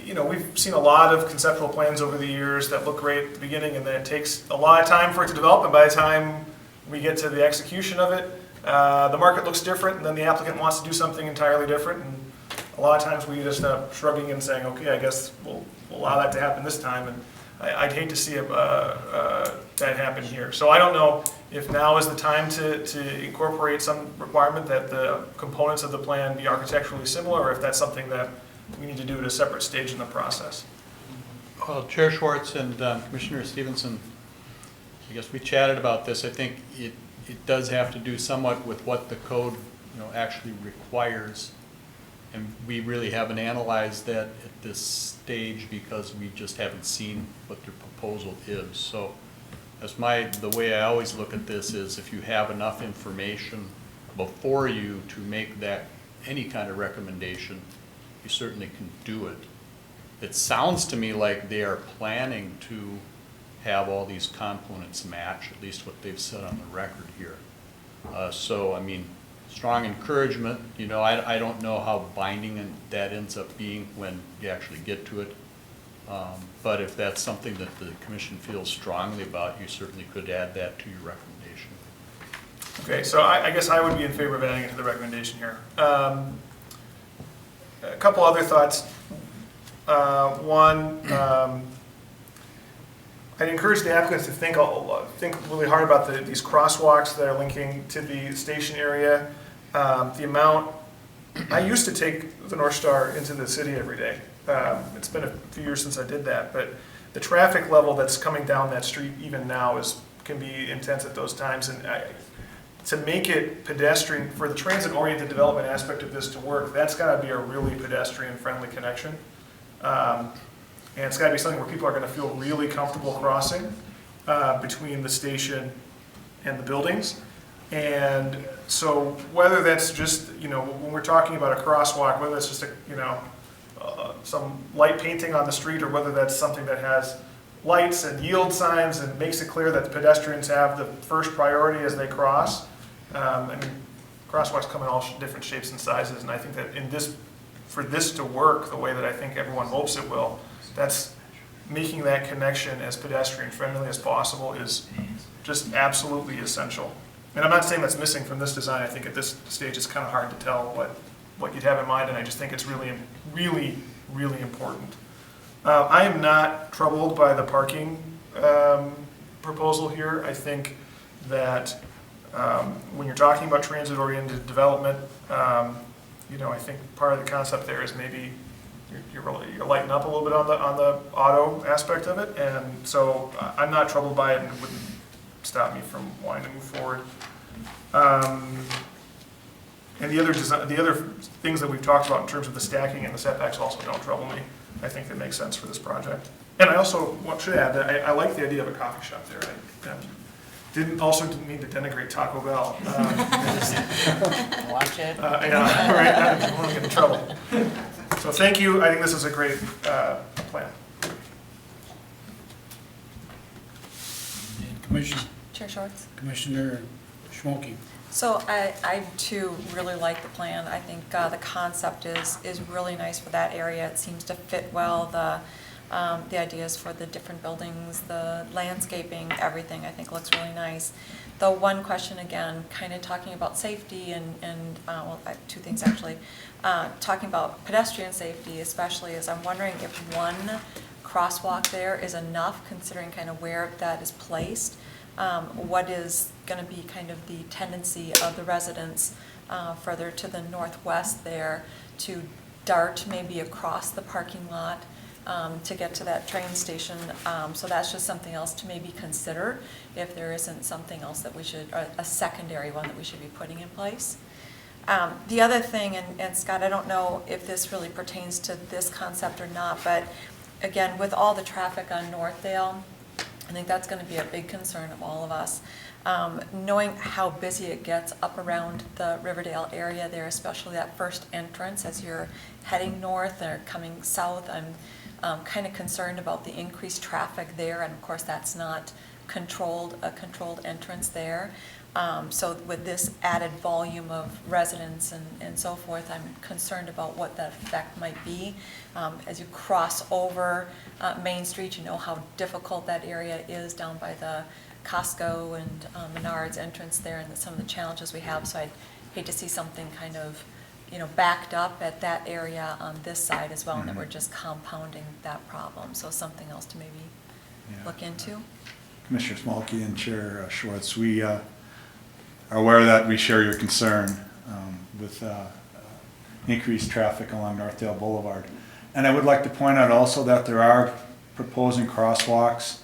you know, we've seen a lot of conceptual plans over the years that look great at the beginning, and then it takes a lot of time for it to develop, and by the time we get to the execution of it, the market looks different, and then the applicant wants to do something entirely different, and a lot of times we just end up shrugging and saying, okay, I guess we'll allow that to happen this time, and I'd hate to see that happen here. So I don't know if now is the time to incorporate some requirement that the components of the plan be architecturally similar, or if that's something that we need to do at a separate stage in the process. Well, Chair Schwartz and Commissioner Stevenson, I guess we chatted about this. I think it does have to do somewhat with what the code, you know, actually requires, and we really haven't analyzed that at this stage because we just haven't seen what their proposal is. So that's the way I always look at this is, if you have enough information before you to make that any kind of recommendation, you certainly can do it. It sounds to me like they are planning to have all these components match, at least what they've said on the record here. So, I mean, strong encouragement. You know, I don't know how binding that ends up being when you actually get to it. But if that's something that the commission feels strongly about, you certainly could add that to your recommendation. Okay, so I guess I would be in favor of adding it to the recommendation here. A couple other thoughts. One, I'd encourage the applicants to think really hard about these crosswalks that are linking to the station area. The amount, I used to take the North Star into the city every day. It's been a few years since I did that, but the traffic level that's coming down that street even now can be intense at those times. And to make it pedestrian, for the transit-oriented development aspect of this to work, that's got to be a really pedestrian-friendly connection. And it's got to be something where people are going to feel really comfortable crossing between the station and the buildings. And so whether that's just, you know, when we're talking about a crosswalk, whether that's just some light painting on the street, or whether that's something that has lights and yield signs and makes it clear that the pedestrians have the first priority as they cross. I mean, crosswalks come in all different shapes and sizes, and I think that for this to work the way that I think everyone hopes it will, that's making that connection as pedestrian friendly as possible is just absolutely essential. And I'm not saying that's missing from this design. I think at this stage it's kind of hard to tell what you'd have in mind, and I just think it's really, really, really important. I am not troubled by the parking proposal here. I think that when you're talking about transit-oriented development, you know, I think part of the concept there is maybe you're lighting up a little bit on the auto aspect of it, and so I'm not troubled by it, and it wouldn't stop me from wanting to move forward. And the other things that we've talked about in terms of the stacking and the setbacks also don't trouble me. I think that makes sense for this project. And I also should add that I like the idea of a coffee shop there. I didn't mean to denigrate Taco Bell. Watch it. Yeah, right. I don't want to get in trouble. So thank you. I think this is a great plan. Commissioner, Chair Schwartz? Commissioner Schmolke. So I too really like the plan. I think the concept is really nice for that area. It seems to fit well. The ideas for the different buildings, the landscaping, everything I think looks really nice. The one question again, kind of talking about safety and well, two things actually. Talking about pedestrian safety especially, is I'm wondering if one crosswalk there is enough, considering kind of where that is placed. what is going to be kind of the tendency of the residents further to the northwest there to dart maybe across the parking lot to get to that train station. So that's just something else to maybe consider if there isn't something else that we should, or a secondary one that we should be putting in place. The other thing, and Scott, I don't know if this really pertains to this concept or not, but again, with all the traffic on Northdale, I think that's going to be a big concern of all of us. Knowing how busy it gets up around the Riverdale area there, especially that first entrance as you're heading north or coming south, I'm kind of concerned about the increased traffic there, and of course that's not a controlled entrance there. So with this added volume of residents and so forth, I'm concerned about what that effect might be. As you cross over Main Street, you know how difficult that area is down by the Costco and Menards entrance there, and some of the challenges we have. So I'd hate to see something kind of, backed up at that area on this side as well, and that we're just compounding that problem. So something else to maybe look into. Commissioner Smolke and Chair Schwartz, we are aware that we share your concern with increased traffic along Northdale Boulevard. And I would like to point out also that there are proposing crosswalks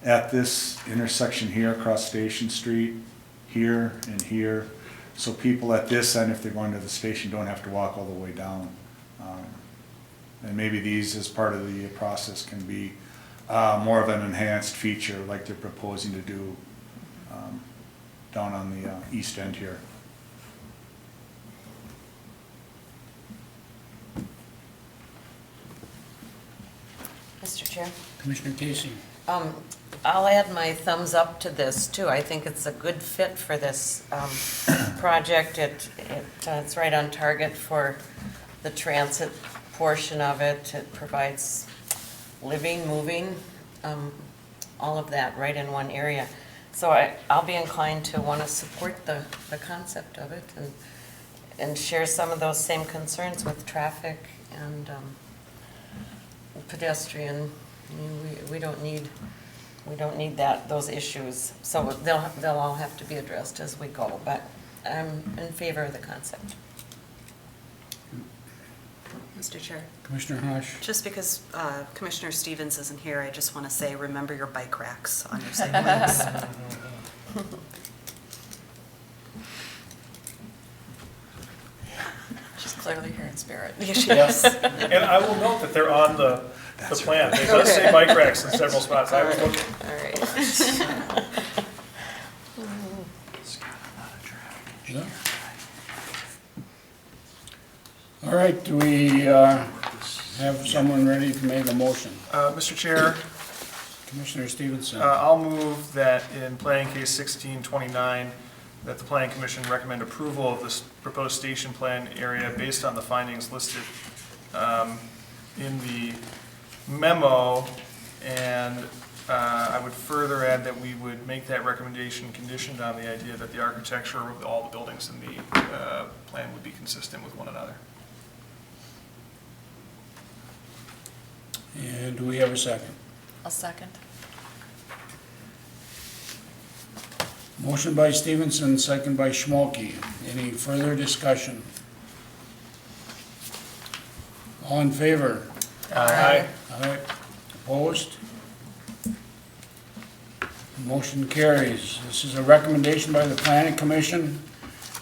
at this intersection here across Station Street, here and here. So people at this end, if they're going to the station, don't have to walk all the way down. And maybe these, as part of the process, can be more of an enhanced feature like they're proposing to do down on the east end here. Mr. Chair? Commissioner Casey. I'll add my thumbs up to this too. I think it's a good fit for this project. It's right on target for the transit portion of it. It provides living, moving, all of that right in one area. So I'll be inclined to want to support the concept of it and share some of those same concerns with traffic and pedestrian. I mean, we don't need those issues. So they'll all have to be addressed as we go, but I'm in favor of the concept. Mr. Chair, Commissioner Hash. just because Commissioner Stevens isn't here, I just want to say, remember your bike racks on your sidewalks. She's clearly here in spirit. Yes, she is. And I will note that they're on the plan. It does say bike racks in several spots. I was looking. All right. Yeah. All right, do we have someone ready to make a motion? Mr. Chair, Commissioner Stevenson. I'll move that in planning case 1629, that the planning commission recommend approval of this proposed station plan area based on the findings listed in the memo, and I would further add that we would make that recommendation conditioned on the idea that the architecture of all the buildings in the plan would be consistent with one another. And do we have a second? I'll second. Motion by Stevenson, second by Schmolke. Any further discussion? All in favor? Aye. Aye. Opposed? Motion carries. This is a recommendation by the Planning Commission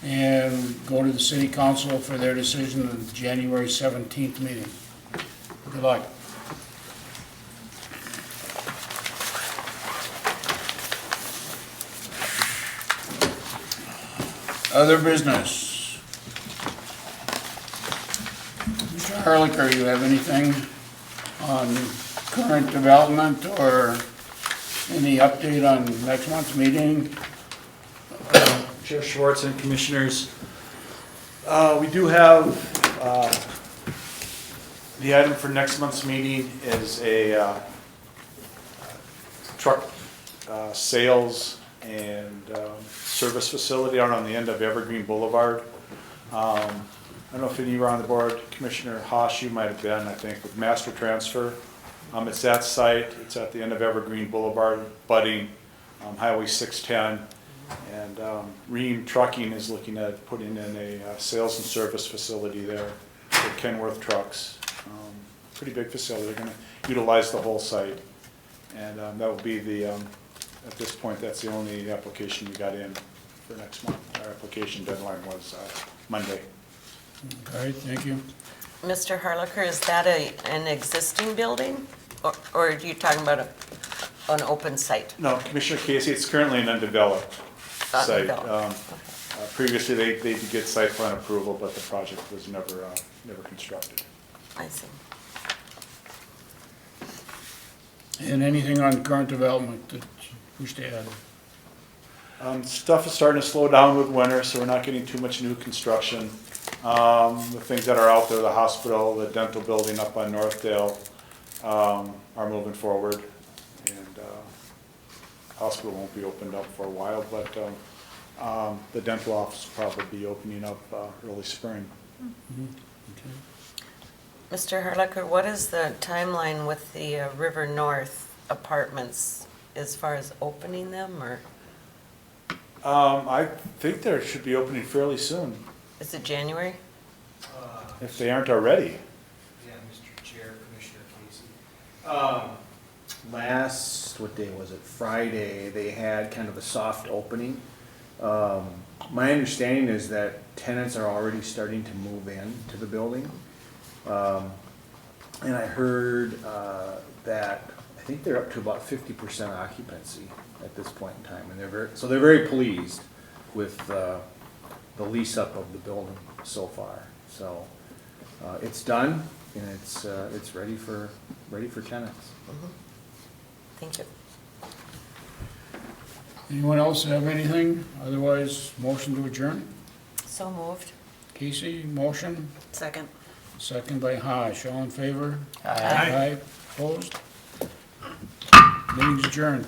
and go to the City Council for their decision at the January 17th meeting. Good luck. Other business. Mr. Harlicker, you have anything on current development or any update on next month's meeting? Chair Schwartz and Commissioners, we do have, the item for next month's meeting is a truck sales and service facility out on the end of Evergreen Boulevard. I don't know if any were on the board, Commissioner Haas, you might have been, I think, with Master Transfer. It's that site, it's at the end of Evergreen Boulevard, budding Highway 610. And Ream Trucking is looking at putting in a sales and service facility there for Kenworth trucks. Pretty big facility. They're going to utilize the whole site. And that will be at this point, that's the only application we got in for next month. Our application deadline was Monday. Okay, thank you. Mr. Harlicker, is that an existing building? Or are you talking about an open site? No, Commissioner Casey, it's currently an undeveloped site. Undeveloped, Previously, they did get site plan approval, but the project was never constructed. I see. And anything on current development that you wish to add? Stuff is starting to slow down with winter, so we're not getting too much new construction. The things that are out there, the hospital, the dental building up on Northdale, are moving forward. And the hospital won't be opened up for a while, but the dental office will probably be opening up early spring. Okay. Mr. Harlicker, what is the timeline with the River North apartments as far as opening them, or I think they should be opening fairly soon, is it January? if they aren't already. Yeah, Mr. Chair, Commissioner Casey. Last, what day was it? Friday, they had kind of a soft opening. My understanding is that tenants are already starting to move in to the building. And I heard that I think they're up to about 50% occupancy at this point in time, and they're very pleased with the lease up of the building so far. So it's done, and it's ready for tenants. Thank you. Anyone else have anything? Otherwise, motion to adjourn? So moved. Casey, motion? Second. Second by Hash. All in favor? Aye. Opposed? Meeting's adjourned.